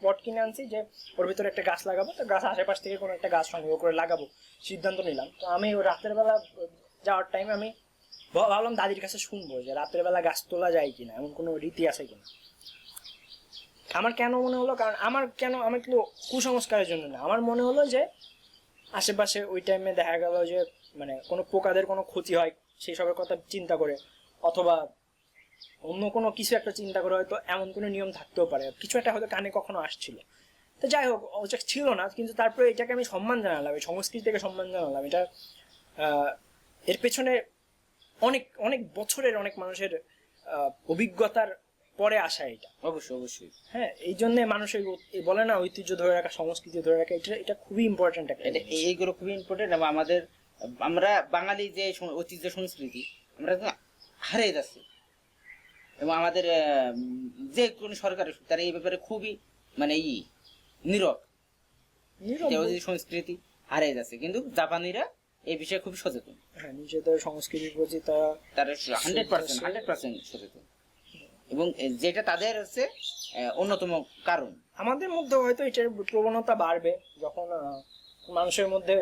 পট কিনে আনছি যে ওর ভিতরে একটা গাছ লাগাবো, তো গাছ আশেপাশ থেকে কোনো একটা গাছ সংগ্রহ করে লাগাবো সিদ্ধান্ত নিলাম। তো আমি ওই রাতের বেলা যাওয়ার টাইমে আমি ভাবলাম দাদির কাছে শুনবো যে রাতের বেলা গাছ তোলা যায় কিনা, এমন কোনো রীতি আছে কিনা। আমার কেন মনে হলো, কারণ আমার কিন্তু কুসংস্কারের জন্য না, আমার মনে হলো যে আশেপাশে ওই টাইমে দেখা গেল যে মানে কোনো পোকাদের কোনো ক্ষতি হয় সেই সবের কথা চিন্তা করে, অথবা অন্য কোনো কিছু একটা চিন্তা করে, হয়তো এমন কোনো নিয়ম থাকতেও পারে, কিছু একটা হয়তো কানে কখনো আসছিল। তো যাই হোক, ওটা ছিল না, কিন্তু তারপরে এটাকে আমি সম্মান জানালাম, এই সংস্কৃতিকে সম্মান জানালাম। এটা এর পেছনে অনেক অনেক বছরের অনেক মানুষের অভিজ্ঞতার পরে আসা এটা। অবশ্যই। হ্যাঁ, এই জন্য মানুষের বলে না ঐতিহ্য ধরে রাখা, সংস্কৃতি ধরে রাখা, এটা খুবই ইম্পর্টেন্ট একটা। এইগুলো খুবই ইম্পর্টেন্ট। এবং আমরা বাঙালি যে ঐতিহ্য সংস্কৃতি আমরা হারিয়ে যাচ্ছি। এবং আমাদের যে কোনো সরকার তারা এই ব্যাপারে খুবই মানে নীরব, সংস্কৃতি হারিয়ে যাচ্ছে। কিন্তু জাপানিরা এই বিষয়ে খুব সচেতন, হ্যাঁ, নিজেদের সংস্কৃতির প্রতি তারা 100% সচেতন। এবং যেটা তাদের হচ্ছে অন্যতম কারণ। আমাদের মধ্যে হয়তো এটার প্রবণতা বাড়বে যখন মানুষের মধ্যে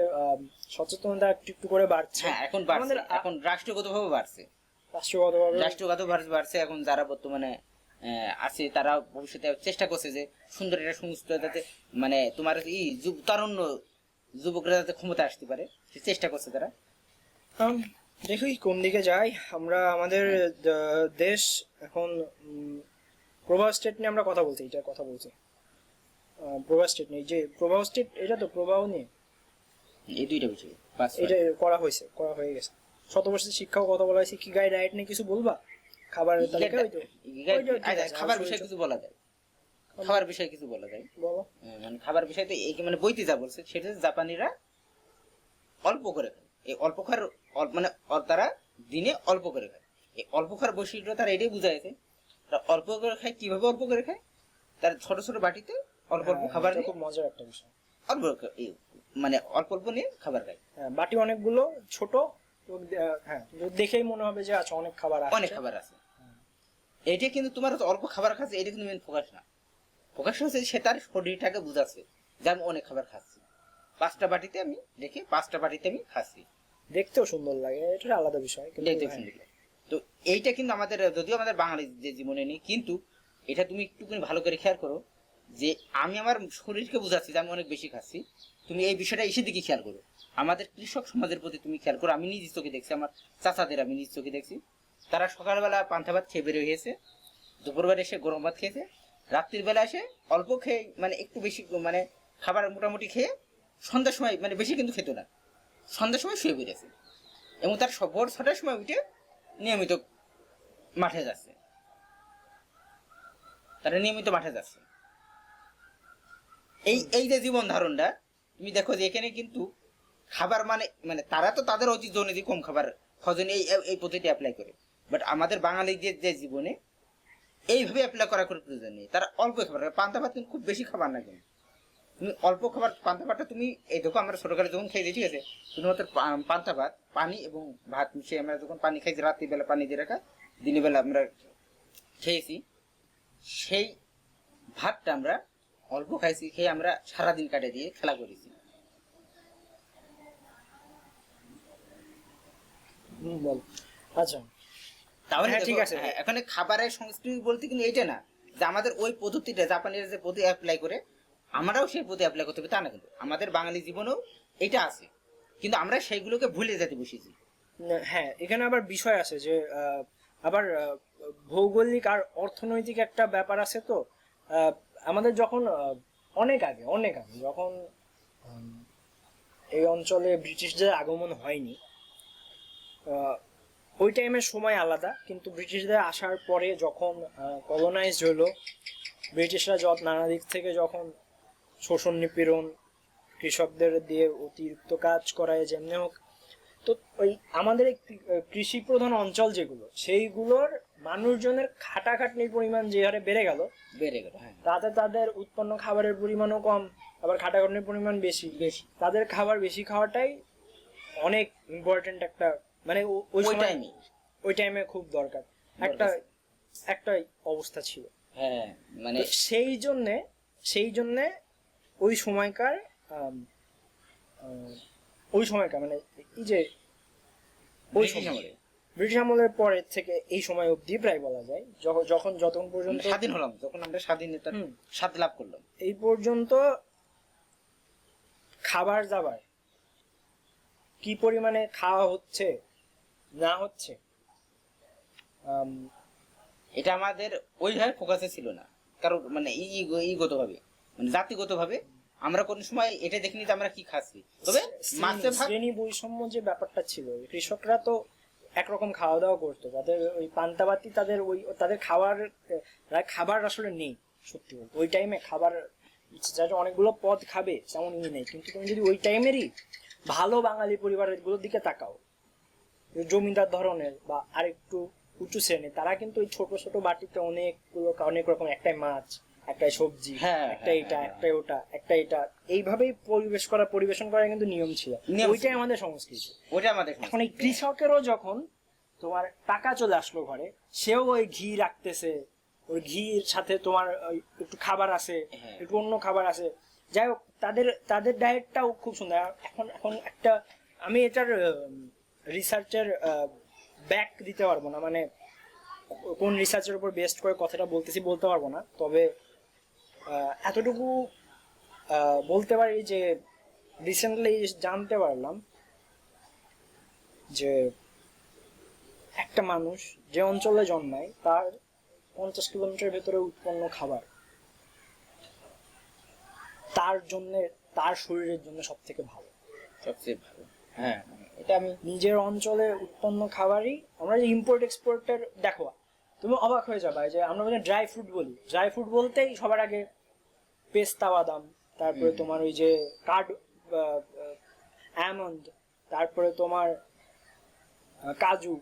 সচেতনতা একটু একটু করে বাড়ছে। হ্যাঁ, এখন বাড়ছে, আমাদের এখন রাষ্ট্রগতভাবে বাড়ছে, রাষ্ট্রগতভাবে বাড়ছে। এখন যারা বর্তমানে আছে তারা ভবিষ্যতে চেষ্টা করছে যে সুন্দর একটা সুস্থ যাতে মানে তোমার তারুণ্য যুবকরা যাতে ক্ষমতা আসতে পারে, সে চেষ্টা করছে তারা। দেখি কোন দিকে যাই আমরা। আমাদের দেশ এখন প্রভাব স্টেট নিয়ে আমরা কথা বলছি, এটা কথা বলছি প্রভাব স্টেট নিয়ে, যে প্রভাব স্টেট এটা তো প্রভাব নিয়ে এই দুইটা বিষয় এটা করা হয়ে গেছে। শতবর্ষের শিক্ষাও কথা বলা হয়েছে। কি গাই ডায়েট নিয়ে কিছু বলবা? খাবারের তালিকা হয়তো খাবার বিষয়ে কিছু বলা যায়, খাবার বিষয়ে কিছু বলা যায়। বলো। মানে খাবার বিষয়তে এই মানে বইতে যা বলছে সেটা হচ্ছে জাপানিরা অল্প করে খায়। এই অল্প খাওয়ার মানে তারা দিনে অল্প করে খায়। এই অল্প খাওয়ার বৈশিষ্ট্য তারা এটাই বুঝাইছে, তারা অল্প করে খায়। কিভাবে অল্প করে খায়? তার ছোট ছোট বাটিতে অল্প অল্প খাবার, খুব মজার একটা বিষয়। অল্প মানে অল্প অল্প নিয়ে খাবার খায়। হ্যাঁ, বাটি অনেকগুলো ছোট, হ্যাঁ দেখেই মনে হবে যে আচ্ছা অনেক খাবার আছে, অনেক খাবার আছে। এটা কিন্তু তোমার অল্প খাবার খাচ্ছে, এটা কিন্তু মেন ফোকাস না। ফোকাস হচ্ছে সে তার শরীরটাকে বুঝাচ্ছে যে আমি অনেক খাবার খাচ্ছি, 5টা বাটিতে আমি দেখি 5টা বাটিতে আমি খাচ্ছি। দেখতেও সুন্দর লাগে, এটা আলাদা বিষয়। কিন্তু দেখতে সুন্দর লাগে। তো এইটা কিন্তু আমাদের, যদিও আমাদের বাঙালি যে জীবনে নেই, কিন্তু এটা তুমি একটুখানি ভালো করে খেয়াল করো যে আমি আমার শরীরকে বুঝাচ্ছি যে আমি অনেক বেশি খাচ্ছি। তুমি এই বিষয়টা এসে দিকে খেয়াল করো। আমাদের কৃষক সমাজের প্রতি তুমি খেয়াল করো। আমি নিজ চোখে দেখছি, আমার চাচাদের আমি নিজ চোখে দেখছি, তারা সকালবেলা পান্তা ভাত খেয়ে বের হয়েছে, দুপুরবেলা এসে গরম ভাত খেয়েছে, রাত্রির বেলা এসে অল্প খেয়ে মানে একটু বেশি মানে খাবার মোটামুটি খেয়ে সন্ধ্যার সময় মানে বেশি কিন্তু খেত না, সন্ধ্যার সময় শুয়ে বেরিয়েছে এবং তার ভোর 6টার সময় উঠে নিয়মিত মাঠে যাচ্ছে, তারা নিয়মিত মাঠে যাচ্ছে। এই যে জীবন ধারণটা তুমি দেখো যে এখানে কিন্তু খাবার মানে মানে তারা তো তাদের অতি জনে কম খাবার খজন এই পদ্ধতি অ্যাপ্লাই করে, বাট আমাদের বাঙালিদের যে জীবনে এইভাবে অ্যাপ্লাই করার কোনো প্রয়োজন নেই। তারা অল্প খাবার খায়। পান্তা ভাত কিন্তু খুব বেশি খাবার না, কিন্তু তুমি অল্প খাবার। পান্তা ভাতটা তুমি এই দেখো আমরা ছোটকালে যখন খেয়েছি, ঠিক আছে, শুধুমাত্র পান্তা ভাত, পানি এবং ভাত মিশিয়ে আমরা যখন পানি খাইছি, রাত্রিবেলা পানি দিয়ে রাখা, দিনের বেলা আমরা খেয়েছি, সেই ভাতটা আমরা অল্প খাইছি, খেয়ে আমরা সারাদিন কাটে দিয়ে খেলা করেছি। বল। আচ্ছা তাহলে হ্যাঁ, ঠিক আছে। এখানে খাবারের সংস্কৃতি বলতে কিন্তু এইটা না যে আমাদের ওই পদ্ধতিটা জাপানিরা যে পদ্ধতি অ্যাপ্লাই করে আমরাও সেই পদ্ধতি অ্যাপ্লাই করতে হবে তা না, কিন্তু আমাদের বাঙালি জীবনেও এটা আছে, কিন্তু আমরা সেইগুলোকে ভুলে যেতে বসেছি। হ্যাঁ, এখানে আবার বিষয় আছে যে আবার ভৌগোলিক আর অর্থনৈতিক একটা ব্যাপার আছে। তো আমাদের যখন অনেক আগে যখন এই অঞ্চলে ব্রিটিশদের আগমন হয়নি, ওই টাইমের সময় আলাদা। কিন্তু ব্রিটিশদের আসার পরে যখন কলোনাইজড হলো, ব্রিটিশরা নানা দিক থেকে যখন শোষণ নিপীড়ন, কৃষকদের দিয়ে অতিরিক্ত কাজ করায় যেমনি হোক, তো ওই আমাদের কৃষি প্রধান অঞ্চল যেগুলো, সেইগুলোর মানুষজনের খাটাখাটনির পরিমাণ যে হারে বেড়ে গেল, হ্যাঁ, তাতে তাদের উৎপন্ন খাবারের পরিমাণও কম, আবার খাটাখাটনির পরিমাণ বেশি। তাদের খাবার বেশি খাওয়াটাই অনেক ইম্পর্টেন্ট একটা, মানে ওই টাইমে খুব দরকার একটা অবস্থা ছিল। হ্যাঁ, মানে সেই জন্যে ওই সময়কার মানে এই যে ওই ব্রিটিশ আমলের পরের থেকে এই সময় অবধি প্রায় বলা যায়, যতক্ষণ পর্যন্ত স্বাধীন হলাম, যখন আমরা স্বাধীনতার স্বাদ লাভ করলাম, এই পর্যন্ত খাবার দাবার কি পরিমাণে খাওয়া হচ্ছে না হচ্ছে, এটা আমাদের ওইভাবে ফোকাসে ছিল না। কারণ মানে ইগত ভাবে মানে জাতিগত ভাবে আমরা কোন সময় এটা দেখিনি যে আমরা কি খাচ্ছি। তবে শ্রেণী বৈষম্য যে ব্যাপারটা ছিল, কৃষকরা তো একরকম খাওয়া দাওয়া করতো, তাদের ওই পান্তাবাতি, তাদের খাবার আসলে নেই সত্যি বলতে। ওই টাইমে খাবার যারা অনেকগুলো পদ খাবে তেমন নেই। কিন্তু তুমি যদি ওই টাইমেরই ভালো বাঙালি পরিবারের গুলোর দিকে তাকাও, জমিদার ধরনের বা আরেকটু উঁচু শ্রেণীর, তারা কিন্তু ওই ছোট ছোট বাটিতে অনেক রকম, একটাই মাছ, একটাই সবজি, একটা এটা, একটা ওটা, একটা এটা, এইভাবেই পরিবেশন করা কিন্তু নিয়ম ছিল। ওইটাই আমাদের সংস্কৃতি। এখন এই কৃষকেরও যখন তোমার টাকা চলে আসলো ঘরে, সেও ওই ঘি রাখতেছে, ওই ঘির সাথে তোমার একটু খাবার আছে, হ্যাঁ। একটু অন্য খাবার আছে। যাই হোক, তাদের তাদের ডায়েটটাও খুব সুন্দর। এখন এখন একটা আমি এটার রিসার্চের ব্যাক দিতে পারবো না, মানে কোন রিসার্চের উপর বেস্ট করে কথাটা বলতে পারবো না, তবে এতটুকু বলতে পারি যে রিসেন্টলি জানতে পারলাম যে একটা মানুষ যে অঞ্চলে জন্মায় তার 50 কিলোমিটার ভেতরে উৎপন্ন খাবার তার জন্য, তার শরীরের জন্য সব থেকে ভালো। সবচেয়ে ভালো। হ্যাঁ, এটা আমি নিজের অঞ্চলে উৎপন্ন খাবারই আমরা যে ইম্পোর্ট এক্সপোর্টের, দেখো তুমি অবাক হয়ে যাবে যে আমরা মানে ড্রাই ফ্রুট বলি, ড্রাই ফ্রুট বলতেই সবার আগে পেস্তা বাদাম, তারপরে তোমার ওই যে কার্ড অ্যালমন্ড, তারপরে তোমার কাজু,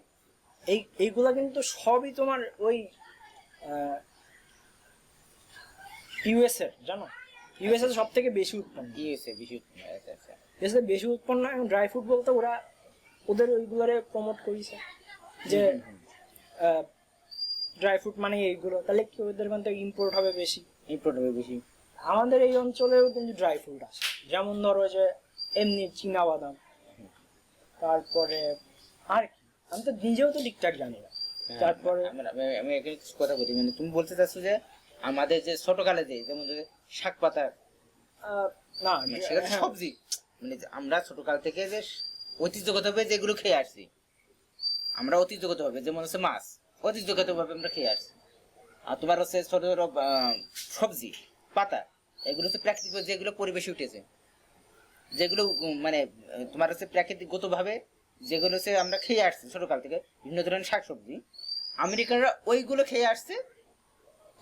এইগুলা কিন্তু সবই তোমার ওই ইউএস এর, জানো ইউএস এর সব থেকে বেশি উৎপন্ন, ইউএসএ বেশি। আচ্ছা আচ্ছা। ইউএস এর বেশি উৎপন্ন। এবং ড্রাই ফ্রুট বলতে ওরা ওদের ওইগুলোরে প্রমোট করেছে যে ড্রাই ফ্রুট মানে এইগুলো, তাহলে কি ওদের ওখান থেকে ইম্পোর্ট হবে বেশি। ইম্পোর্ট হবে বেশি। আমাদের এই অঞ্চলেও কিন্তু ড্রাই ফ্রুট আছে, যেমন ধরো যে এমনি চীনা বাদাম, তারপরে আর কি আমি তো নিজেও তো ঠিকঠাক জানি না। তারপরে আমি এখানে কিছু কথা বলি, মানে তুমি বলতে চাচ্ছ যে আমাদের যে ছোটকালে যে যেমন যে শাক পাতা, না সেটা তো হ্যাঁ, সবজি, মানে যে আমরা ছোটকাল থেকে যে ঐতিহ্যগতভাবে যেগুলো খেয়ে আসছি, আমরা ঐতিহ্যগতভাবে যেমন হচ্ছে মাছ, ঐতিহ্যগতভাবে আমরা খেয়ে আসছি। আর তোমার হচ্ছে ছোট ছোট সবজি পাতা, এগুলো হচ্ছে প্রাকৃতিক যেগুলো পরিবেশে উঠেছে, যেগুলো মানে তোমার হচ্ছে প্রাকৃতিকগত ভাবে যেগুলো হচ্ছে আমরা খেয়ে আসছি ছোটকাল থেকে, বিভিন্ন ধরনের শাকসবজি, আমেরিকানরা ওইগুলো খেয়ে আসছে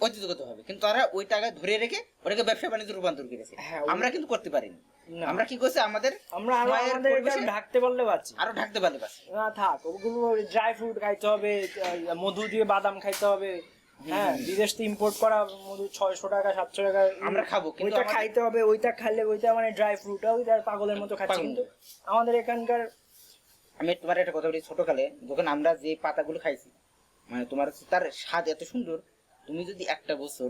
ঐতিহ্যগত ভাবে, কিন্তু তারা ওই টাকা ধরে রেখে ওটাকে ব্যবসা বাণিজ্য রূপান্তর করেছে। হ্যাঁ, আমরা কিন্তু করতে পারিনি। না। আমরা কি করছি, আমাদের আমরা আরো সময়ের আমাদের এটা পরিবেশে ঢাকতে পারলে বাঁচি, আরো ঢাকতে পারলে বাস। না থাক ওগুলো ড্রাই ফ্রুট খাইতে হবে, মধু দিয়ে বাদাম খাইতে হবে। হ্যাঁ, বিদেশ থেকে ইম্পোর্ট করা মধু 600 টাকা 700 টাকা আমরা খাবো, কিন্তু ওইটা খাইতে হবে, ওইটা খাইলে ওইটা মানে ড্রাই ফ্রুট ওইটা পাগলের মতো খাচ্ছি। পাগল। কিন্তু আমাদের এখানকার আমি তোমার একটা কথা বলি, ছোটকালে যখন আমরা যে পাতাগুলো খাইছি, মানে তোমার হচ্ছে তার স্বাদ এত সুন্দর, তুমি যদি একটা বছর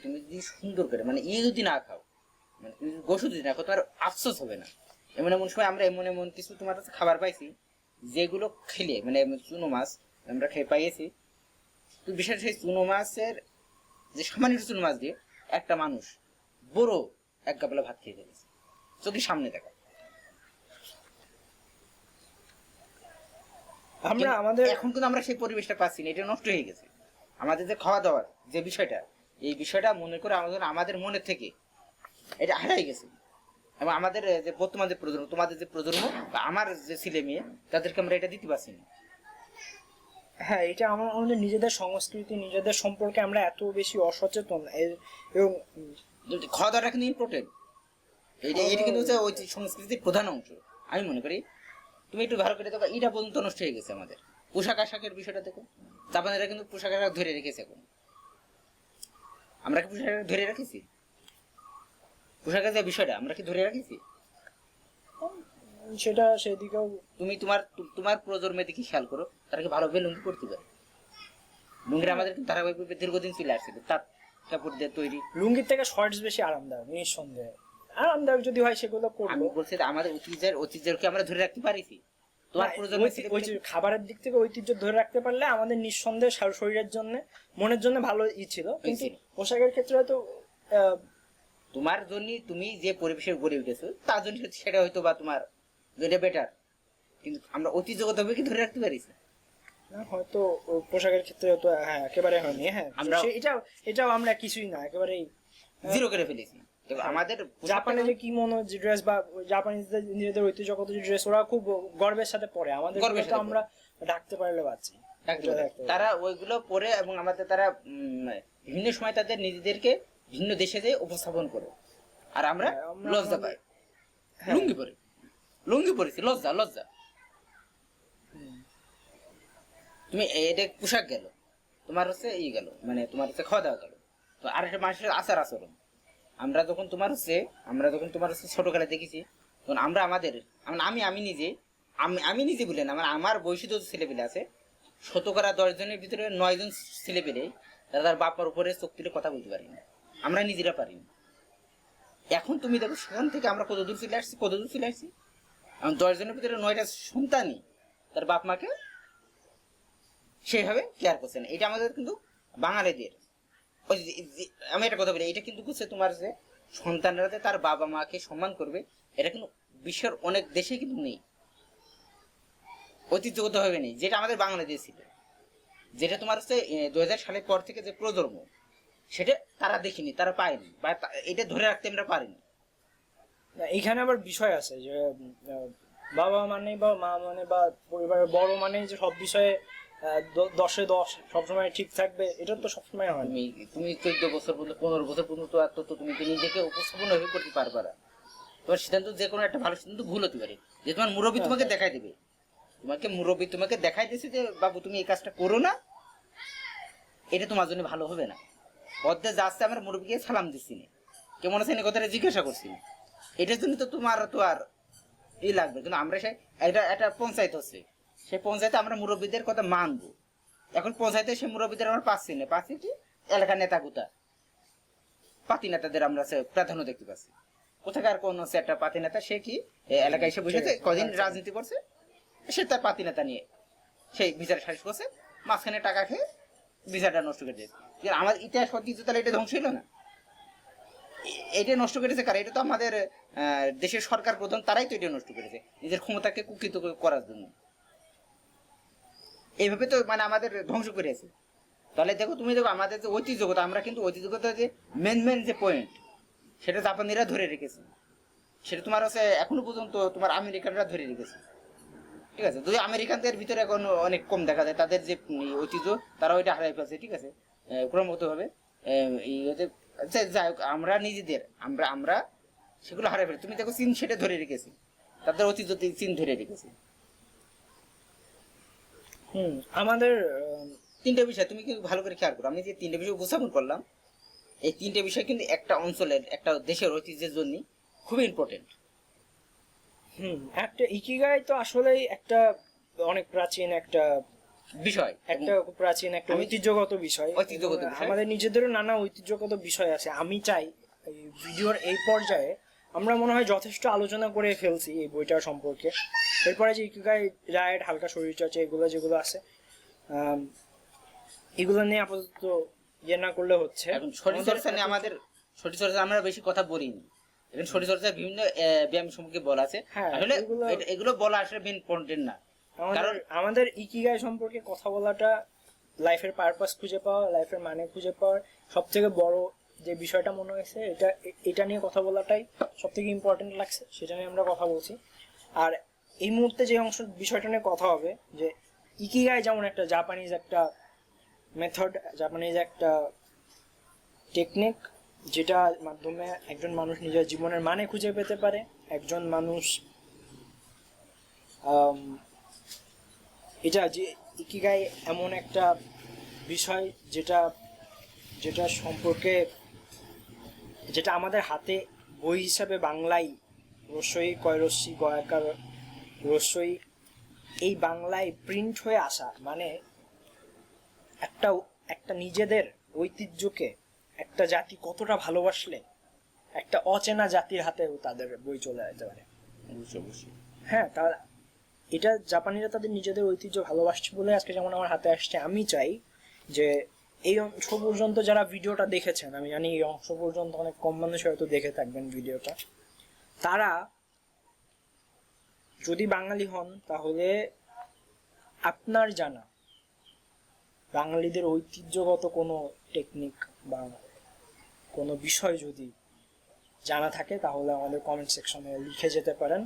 তুমি যদি সুন্দর করে মানে যদি না খাও, মানে তুমি যদি গোসু যদি না খাও, তোমার আফসোস হবে না। এমন এমন সময় আমরা এমন এমন কিছু তোমার কাছে খাবার পাইছি যেগুলো খেলে, মানে চুনো মাছ আমরা খেয়ে পাইয়েছি। তো বিশেষ সেই চুনো মাছের যে সামান্য চুনো মাছ দিয়ে একটা মানুষ বড় এক গাবলা ভাত খেয়ে ফেলেছে, চোখের সামনে দেখা। আমরা আমাদের এখন কিন্তু আমরা সেই পরিবেশটা পাচ্ছি না, এটা নষ্ট হয়ে গেছে। আমাদের যে খাওয়া দাওয়ার যে বিষয়টা, এই বিষয়টা মনে করে আমাদের মনের থেকে এটা হারাই গেছে। এবং আমাদের যে বর্তমান যে প্রজন্ম, তোমাদের যে প্রজন্ম বা আমার যে ছেলে মেয়ে, তাদেরকে আমরা এটা দিতে পারছি না। হ্যাঁ, এটা আমাদের নিজেদের সংস্কৃতি নিজেদের সম্পর্কে আমরা এত বেশি অসচেতন। এবং খাওয়া দাওয়াটা কিন্তু ইম্পর্টেন্ট, এটা কিন্তু হচ্ছে ওই সংস্কৃতির প্রধান অংশ আমি মনে করি। তুমি একটু ভালো করে দেখো, এটা পর্যন্ত নষ্ট হয়ে গেছে আমাদের। পোশাক আশাকের বিষয়টা দেখো, জাপানিরা কিন্তু পোশাক আশাক ধরে রেখেছে। এখন আমরা কি পোশাক আশাক ধরে রেখেছি? পোশাকের যে বিষয়টা আমরা কি ধরে রাখেছি? সেটা সেদিকেও তুমি তোমার প্রজন্মের দিকে খেয়াল করো, তারা কি ভালোভাবে লুঙ্গি পড়তে পারে? লুঙ্গিটা আমাদের কিন্তু ধারাবাহিকভাবে দীর্ঘদিন চলে আসছিল, তার কাপড় দিয়ে তৈরি। লুঙ্গির থেকে শর্টস বেশি আরামদায়ক, নিঃসন্দেহে আরামদায়ক যদি হয় সেগুলো আমি করবো। বলছি যে আমাদের ঐতিহ্যকে আমরা ধরে রাখতে পারিছি। তোমার প্রজন্মের ওই যে খাবারের দিক থেকে ঐতিহ্য ধরে রাখতে পারলে আমাদের নিঃসন্দেহে শরীরের জন্য মনের জন্য ভালো ছিল। কিন্তু পোশাকের ক্ষেত্রে হয়তো তোমার জন্য তুমি যে পরিবেশে গড়ে উঠেছো তার জন্য সেটা হয়তো বা তোমার জন্য বেটার, কিন্তু আমরা ঐতিহ্যগতভাবে কি ধরে রাখতে পারিছি? হয়তো পোশাকের ক্ষেত্রে হয়তো হ্যাঁ একেবারে হয়নি। হ্যাঁ, আমরা এটাও আমরা কিছুই না, একেবারেই জিরো করে ফেলেছি। আমাদের জাপানে যে কিমোনো যে ড্রেস বা জাপানিজদের নিজেদের ঐতিহ্যগত যে ড্রেস ওরা খুব গর্বের সাথে পরে, আমাদের তো আমরা ঢাকতে পারলে বাঁচি। তারা ওইগুলো পরে এবং আমাদের তারা বিভিন্ন সময় তাদের নিজেদেরকে ভিন্ন দেশে যেয়ে উপস্থাপন করে, আর আমরা লজ্জা পাই। লুঙ্গি পরেছি লজ্জা লজ্জা। তুমি এটা পোশাক গেল, তোমার হচ্ছে গেল, মানে তোমার হচ্ছে খাওয়া দাওয়া গেল। তো আর একটা মানুষের আচার আচরণ, আমরা যখন তোমার হচ্ছে ছোটকালে দেখেছি, তখন আমরা আমাদের আমি নিজে বলি না, আমার বয়সী ছেলেপেলে আছে, 10 জনের ভিতরে 9 জন ছেলেপেলে তারা তার বাপ মার উপরে চোখ তুলে কথা বলতে পারি না, আমরা নিজেরা পারি না। এখন তুমি দেখো সেখান থেকে আমরা কত দূর চলে আসছি। এখন 10 জনের ভিতরে 9টা সন্তানই তার বাপ মাকে সেইভাবে কেয়ার করছে না। এটা আমাদের কিন্তু বাঙালিদের আমি একটা কথা বলি, এটা কিন্তু হচ্ছে তোমার যে সন্তানরা যে তার বাবা মাকে সম্মান করবে, এটা কিন্তু বিশ্বের অনেক দেশে কিন্তু নেই, ঐতিহ্যগত ভাবে নেই, যেটা আমাদের বাংলাদেশে ছিল। যেটা তোমার হচ্ছে 2000 সালের পর থেকে যে প্রজন্ম, সেটা তারা দেখিনি, তারা পায়নি, বা এটা ধরে রাখতে আমরা পারিনি। না, এখানে আবার বিষয় আছে যে বাবা মানে বা মা মানে বা পরিবারের বড় মানে যে সব বিষয়ে 10-এ 10 সবসময় ঠিক থাকবে, এটা তো সবসময় হয় না। তুমি 14 বছর পর্যন্ত 15 বছর পর্যন্ত এত তো তুমি তো নিজেকে উপস্থাপন করতে পারবে না। তোমার সিদ্ধান্ত যে কোনো একটা ভালো সিদ্ধান্ত ভুল হতে পারে, যে তোমার মুরব্বী তোমাকে দেখাই দেবে, মুরব্বী তোমাকে দেখাই দিয়েছে যে বাবু তুমি এই কাজটা করো না, এটা তোমার জন্য ভালো হবে না। পদ্মে যাচ্ছে আমরা মুরব্বীকে সালাম দিচ্ছি না, কেমন আছে না কথাটা জিজ্ঞাসা করছি না, এটার জন্য তো তোমার তো আর ই লাগবে। কিন্তু আমরা সেই একটা পঞ্চায়েত হচ্ছে, সেই পঞ্চায়েতে আমরা মুরব্বীদের কথা মানবো। এখন পঞ্চায়েতে সেই মুরব্বীদের আমরা পাচ্ছি কি এলাকার নেতা গুতা পাতি নেতাদের আমরা প্রাধান্য দেখতে পাচ্ছি। কোথাকার কোন হচ্ছে একটা পাতি নেতা, সে কি এলাকায় এসে বসেছে, কদিন রাজনীতি করছে, সে তার পাতি নেতা নিয়ে সেই বিচার সালিশ করছে, মাঝখানে টাকা খেয়ে বিচারটা নষ্ট করে দিয়েছে। আমার ইতিহাস ঐতিহ্য তাহলে এটা ধ্বংস হইল না? এটা নষ্ট করেছে কারা? এটা তো আমাদের দেশের সরকার প্রধান, তারাই তো এটা নষ্ট করেছে নিজের ক্ষমতাকে কুক্ষিত করার জন্য। এইভাবে তো মানে আমাদের ধ্বংস করেছে। তাহলে দেখো তুমি দেখো আমাদের যে ঐতিহ্যগতা, আমরা কিন্তু ঐতিহ্যগতা যে মেন যে পয়েন্ট, সেটা জাপানিরা ধরে রেখেছে, সেটা তোমার হচ্ছে এখনো পর্যন্ত তোমার আমেরিকানরা ধরে রেখেছে। ঠিক আছে, যদি আমেরিকানদের ভিতরে এখন অনেক কম দেখা যায় তাদের যে ঐতিহ্য, তারা ওইটা হারাই ফেলছে। ঠিক আছে, ক্রমাগত ভাবে যাই হোক, আমরা নিজেদের আমরা সেগুলো হারাই ফেলি। তুমি দেখো চীন সেটা ধরে রেখেছে, তাদের ঐতিহ্য চীন ধরে রেখেছে। আমাদের 3টে বিষয় তুমি কিন্তু ভালো করে খেয়াল করো, আমি যে 3টে বিষয় উপস্থাপন করলাম, এই 3টে বিষয় কিন্তু একটা অঞ্চলের একটা দেশের ঐতিহ্যের জন্য খুবই ইম্পর্টেন্ট। একটা ইকিগাই তো আসলেই একটা অনেক প্রাচীন একটা বিষয়, একটা প্রাচীন একটা ঐতিহ্যগত বিষয়। আমাদের নিজেদেরও নানা ঐতিহ্যগত বিষয় আছে। আমি চাই এই ভিডিওর এই পর্যায়ে আমরা মনে হয় যথেষ্ট আলোচনা করে ফেলছি এই বইটা সম্পর্কে। এরপরে যে ইকিগাই, ডায়েট, হালকা শরীরচর্চা, এগুলো যেগুলো আছে এগুলো নিয়ে আপাতত ইয়ে না করলে হচ্ছে। এখন শরীরচর্চা নিয়ে আমাদের শরীরচর্চা আমরা বেশি কথা বলিনি, এখন শরীরচর্চার বিভিন্ন ব্যায়াম সম্পর্কে বলা আছে, আসলে এগুলো বলা আসলে মেন পয়েন্ট না। কারণ আমাদের ইকিগাই সম্পর্কে কথা বলাটা লাইফের পারপাস খুঁজে পাওয়া, লাইফের মানে খুঁজে পাওয়ার সব থেকে বড় যে বিষয়টা মনে হয়েছে, এটা নিয়ে কথা বলাটাই সব থেকে ইম্পর্টেন্ট লাগছে, সেটা নিয়ে আমরা কথা বলছি। আর এই মুহূর্তে যে বিষয়টা নিয়ে কথা হবে, যে ইকিগাই যেমন একটা জাপানিজ একটা মেথড, জাপানিজ একটা টেকনিক, যেটার মাধ্যমে একজন মানুষ নিজের জীবনের মানে খুঁজে পেতে পারে। একজন মানুষ এটা যে ইকিগাই এমন একটা বিষয় যেটা সম্পর্কে, যেটা আমাদের হাতে বই হিসাবে বাংলায় রস্যই কয়রস্যি গয়াকার রস্যই এই বাংলায় প্রিন্ট হয়ে আসা, মানে একটা নিজেদের ঐতিহ্যকে একটা জাতি কতটা ভালোবাসলে একটা অচেনা জাতির হাতেও তাদের বই চলে যেতে পারে। হ্যাঁ, তার এটা জাপানিরা তাদের নিজেদের ঐতিহ্য ভালোবাসছে বলে আজকে যেমন আমার হাতে আসছে। আমি চাই যে এই অংশ পর্যন্ত যারা ভিডিওটা দেখেছেন, আমি জানি এই অংশ পর্যন্ত অনেক কম মানুষ হয়তো দেখে থাকবেন ভিডিওটা, তারা যদি বাঙালি হন তাহলে আপনার জানা বাঙালিদের ঐতিহ্যগত কোনো টেকনিক বা কোনো বিষয় যদি জানা থাকে তাহলে আমাদের কমেন্ট সেকশনে লিখে যেতে পারেন,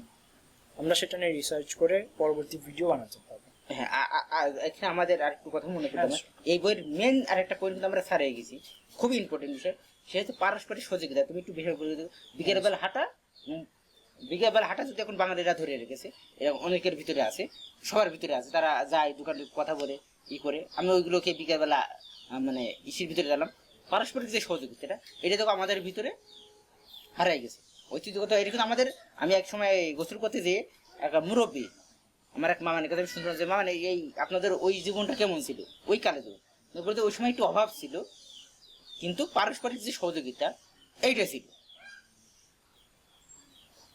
আমরা সেটা নিয়ে রিসার্চ করে পরবর্তী ভিডিও বানাতে পারবো। হ্যাঁ, এখানে আমাদের আর একটু কথা মনে করতে, এই বইয়ের মেন আর একটা পয়েন্ট কিন্তু আমরা ছাড়িয়ে গেছি, খুবই ইম্পর্টেন্ট বিষয়, সে হচ্ছে পারস্পরিক সহযোগিতা। তুমি একটু বিষয় বলে দেবো, বিকেলবেলা হাঁটা যদি এখন বাঙালিরা ধরে রেখেছে, এরকম অনেকের ভিতরে আছে, সবার ভিতরে আছে, তারা যায় দোকানে কথা বলে ই করে, আমি ওইগুলোকে বিকেলবেলা মানে ইসির ভিতরে গেলাম। পারস্পরিক যে সহযোগিতাটা, এটা দেখো আমাদের ভিতরে হারাই গেছে ঐতিহ্যগত। এটা কিন্তু আমাদের, আমি এক সময় গোসল করতে যেয়ে একটা মুরব্বী আমার এক মামানের কথা শুনলাম যে মামানে এই আপনাদের ওই জীবনটা কেমন ছিল ওই কালে জীবন, বলতে ওই সময় একটু অভাব ছিল, কিন্তু পারস্পরিক যে সহযোগিতা এইটা ছিল,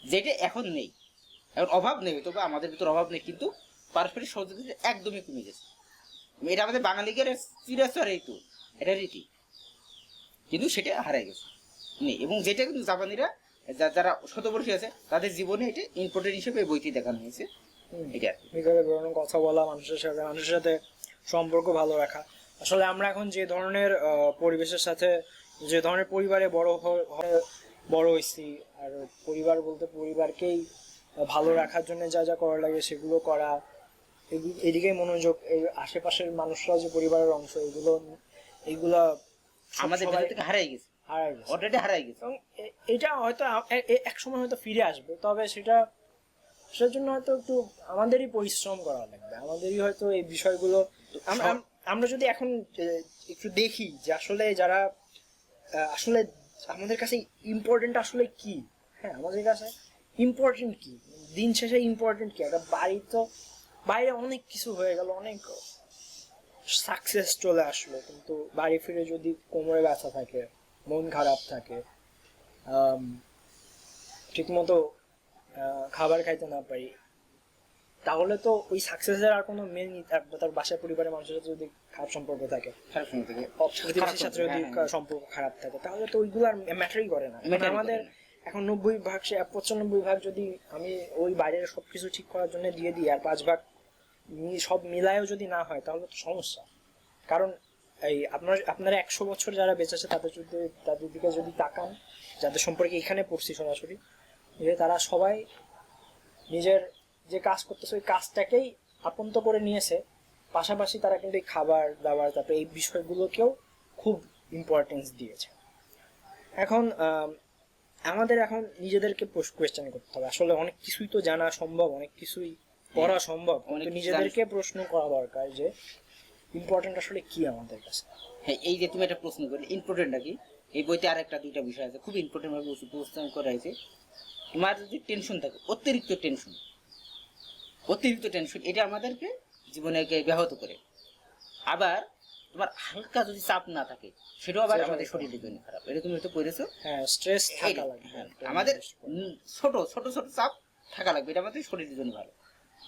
যেটা এখন নেই। এখন অভাব নেই, তবে আমাদের ভিতর অভাব নেই, কিন্তু পারস্পরিক সহযোগিতা একদমই কমে গেছে। এটা আমাদের বাঙালিদের চিরাচর এই তো, এটা রীতি, কিন্তু সেটা হারাই গেছে নেই। এবং যেটা কিন্তু জাপানিরা যারা শতবর্ষী আছে তাদের জীবনে এটা ইম্পর্টেন্ট হিসেবে এই বইটি দেখানো হয়েছে। এটা আর কি। বিকালে বেরোনো, কথা বলা, মানুষের সাথে সম্পর্ক ভালো রাখা। আসলে আমরা এখন যে ধরনের পরিবেশের সাথে, যে ধরনের পরিবারে বড় হয়েছি, আর পরিবার বলতে পরিবারকেই ভালো রাখার জন্য যা যা করা লাগে সেগুলো করা, এদিকেই মনোযোগ। এই আশেপাশের মানুষরাও যে পরিবারের অংশ, এইগুলা আমাদের ভেতর থেকে হারাই গেছে, হারাই গেছে, অলরেডি হারাই গেছে। এবং এটা হয়তো এক সময় হয়তো ফিরে আসবে, তবে সেটার জন্য হয়তো একটু আমাদেরই পরিশ্রম করা লাগবে, আমাদেরই হয়তো এই বিষয়গুলো আমরা যদি এখন একটু দেখি যে আসলে যারা আসলে আমাদের কাছে ইম্পর্টেন্ট আসলে কি। হ্যাঁ, আমাদের কাছে ইম্পর্টেন্ট কি, দিন শেষে ইম্পর্টেন্ট কি? একটা বাড়ি তো বাইরে অনেক কিছু হয়ে গেল, অনেক সাকসেস চলে আসলো, কিন্তু বাড়ি ফিরে যদি কোমরে ব্যথা থাকে, মন খারাপ থাকে, ঠিকমতো খাবার খাইতে না পারি, তাহলে তো ওই সাকসেসের আর কোনো মেন। তার বাসার পরিবারের মানুষের সাথে যদি খারাপ সম্পর্ক থাকে, খারাপ সময় থেকে প্রতিবেশীর সাথে যদি সম্পর্ক খারাপ থাকে, তাহলে তো ওইগুলো আর ম্যাটারই করে না। আমাদের এখন 90% 95% যদি আমি ওই বাইরের সবকিছু ঠিক করার জন্য দিয়ে দিই, আর 5 ভাগ সব মিলায়ও যদি না হয়, তাহলে তো সমস্যা। কারণ এই আপনারা 100 বছর যারা বেঁচে আছে তাদের দিকে যদি তাকান, যাদের সম্পর্কে এখানে পড়ছি সরাসরি, যে তারা সবাই নিজের যে কাজ করতেছে ওই কাজটাকেই আপন্ত করে নিয়েছে, পাশাপাশি তারা কিন্তু এই খাবার দাবার, তারপরে এই বিষয়গুলোকেও খুব ইম্পর্টেন্স দিয়েছে। এখন আমাদের এখন নিজেদেরকে কোয়েশ্চেন করতে হবে, আসলে অনেক কিছুই তো জানা সম্ভব, অনেক কিছুই করা সম্ভব, কিন্তু নিজেদেরকে প্রশ্ন করা দরকার যে ইম্পর্টেন্ট আসলে কি আমাদের কাছে। হ্যাঁ, এই যে তুমি একটা প্রশ্ন করলে ইম্পর্টেন্টটা কি, এই বইতে আর একটা দুইটা বিষয় আছে খুব ইম্পর্টেন্ট ভাবে উপস্থাপন করা হয়েছে। তোমার যদি টেনশন থাকে, অতিরিক্ত টেনশন, এটা আমাদেরকে জীবনকে ব্যাহত করে। আবার তোমার হালকা যদি চাপ না থাকে, সেটাও আবার আমাদের শরীরের জন্য খারাপ। এটা তুমি হয়তো পড়েছো। হ্যাঁ, স্ট্রেস থাকা লাগবে, আমাদের ছোট ছোট ছোট চাপ থাকা লাগবে, এটা আমাদের শরীরের জন্য ভালো।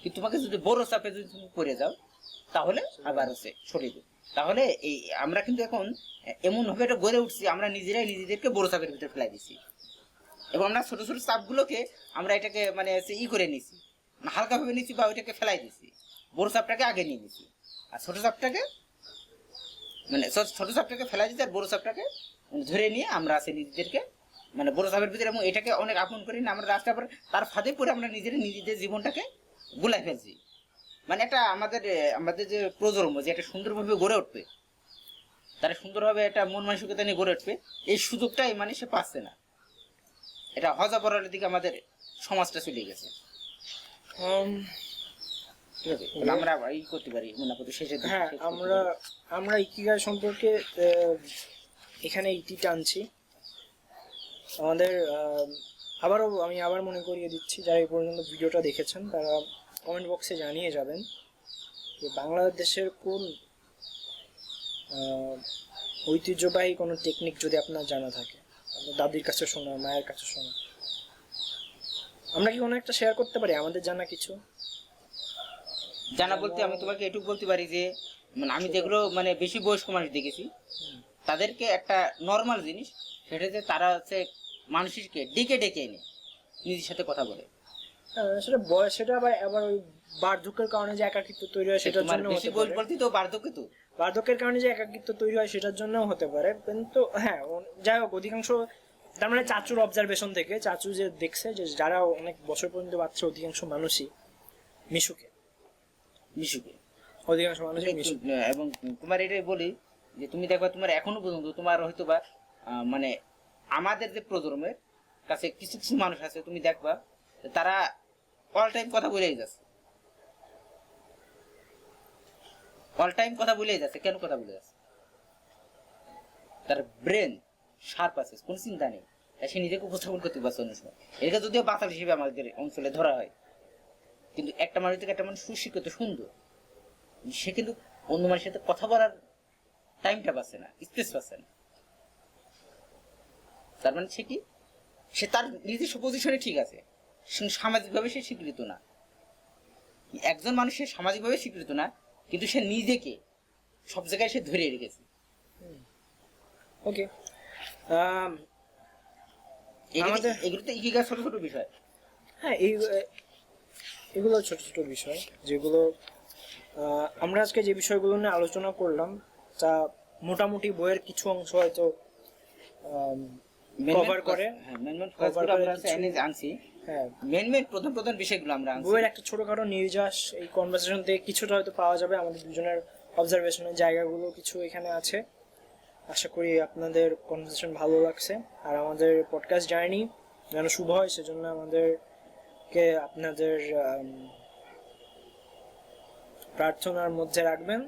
কিন্তু তোমাকে যদি বড় চাপে যদি তুমি পড়ে যাও, তাহলে আবার হচ্ছে শরীরে। তাহলে এই আমরা কিন্তু এখন এমন ভাবে এটা গড়ে উঠছি, আমরা নিজেরাই নিজেদেরকে বড় চাপের ভিতরে ফেলাই দিচ্ছি, এবং আমরা ছোট ছোট চাপগুলোকে আমরা এটাকে মানে করে নিছি, হালকা ভাবে নিচ্ছি, বা ওইটাকে ফেলাই দিচ্ছি। বড় চাপটাকে আগে নিয়ে নিচ্ছি, আর ছোট চাপটাকে ফেলাই দিচ্ছি, আর বড় চাপটাকে ধরে নিয়ে আমরা আছে নিজেদেরকে মানে বড় চাপের ভিতরে, এবং এটাকে অনেক আপন করি না আমরা, রাস্তা পরে তার ফাঁদে পরে আমরা নিজেদের জীবনটাকে গুলাই ফেলছি। মানে একটা আমাদের যে প্রজন্ম যে একটা সুন্দরভাবে গড়ে উঠবে, তারা সুন্দরভাবে একটা মন মানসিকতা নিয়ে গড়ে উঠবে, এই সুযোগটাই মানে সে পাচ্ছে না। এটা হজাবরের দিকে আমাদের সমাজটা চলে গেছে। ঠিক আছে, আমরা এই করতে পারি মনে করতে শেষে। হ্যাঁ, আমরা ইকিগাই সম্পর্কে এখানে ইতি টানছি। আমাদের আমি আবার মনে করিয়ে দিচ্ছি, যারা এই পর্যন্ত ভিডিওটা দেখেছেন তারা কমেন্ট বক্সে জানিয়ে যাবেন যে বাংলাদেশের কোন ঐতিহ্যবাহী কোনো টেকনিক যদি আপনার জানা থাকে, আপনার দাদির কাছে শোনা, মায়ের কাছে শোনা, আমরা কি কোনো একটা শেয়ার করতে পারি আমাদের জানা কিছু। জানা বলতে আমি তোমাকে এটুকু বলতে পারি যে মানে আমি যেগুলো মানে বেশি বয়স্ক মানুষ দেখেছি, তাদেরকে একটা নর্মাল জিনিস, সেটা যে তারা হচ্ছে মানুষকে ডেকে ডেকে এনে নিজের সাথে কথা বলে। সেটা বয়স, সেটা আবার ওই বার্ধক্যের কারণে যে একাকিত্ব তৈরি হয় সেটার জন্য বেশি বয়স বলতে তো বার্ধক্যের কারণে যে একাকিত্ব তৈরি হয় সেটার জন্যও হতে পারে। কিন্তু হ্যাঁ, যাই হোক, অধিকাংশ তার মানে চাচুর অবজারভেশন থেকে চাচু যে দেখছে যে যারা অনেক বছর পর্যন্ত বাচ্চা, অধিকাংশ মানুষই মিশুকে অধিকাংশ মানুষই মিশুকে। এবং তোমার এটাই বলি যে তুমি দেখবা তোমার এখনো পর্যন্ত তোমার হয়তো বা মানে আমাদের যে প্রজন্মের কাছে কিছু কিছু মানুষ আছে, তুমি দেখবা তারা অল টাইম কথা বলেই যাচ্ছে, কেন কথা বলে যাচ্ছে? তার ব্রেন শার্প আছে, কোন চিন্তা নেই, সে নিজেকে উপস্থাপন করতে পারছে অন্য সময়। এটা যদিও বাতাস হিসেবে আমাদের অঞ্চলে ধরা হয়, কিন্তু একটা মানুষ থেকে একটা মানুষ সুশিক্ষিত সুন্দর, সে কিন্তু অন্য মানুষের সাথে কথা বলার টাইমটা পাচ্ছে না, স্পেস পাচ্ছে না। তার মানে সে কি, সে তার নিজস্ব পজিশনে ঠিক আছে, সামাজিকভাবে সে স্বীকৃত না। একজন মানুষের সামাজিকভাবে স্বীকৃত না, কিন্তু সে নিজেকে সব জায়গায় সে ধরে রেখেছে। ওকে, আমাদের এগুলো তো ইকিগাই ছোট ছোট বিষয়। হ্যাঁ, এগুলো ছোট ছোট বিষয় যেগুলো আমরা আজকে যে বিষয়গুলো নিয়ে আলোচনা করলাম তা মোটামুটি বইয়ের কিছু অংশ হয়তো কভার করে। আনছি হ্যাঁ, মেন প্রধান প্রধান বিষয়গুলো আমরা আনছি। বইয়ের একটা ছোটখাটো নির্যাস এই কনভারসেশন থেকে কিছুটা হয়তো পাওয়া যাবে। আমাদের দুজনের অবজারভেশনের জায়গাগুলো কিছু এখানে আছে। আশা করি আপনাদের কনভারসেশন ভালো লাগছে। আর আমাদের পডকাস্ট জার্নি যেন শুভ হয় সেজন্য আমাদেরকে আপনাদের প্রার্থনার মধ্যে রাখবেন।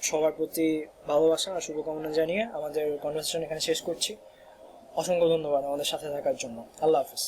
সবার প্রতি ভালোবাসা আর শুভকামনা জানিয়ে আমাদের কনভারসেশন এখানে শেষ করছি। অসংখ্য ধন্যবাদ আমাদের সাথে থাকার জন্য। আল্লাহ হাফিজ।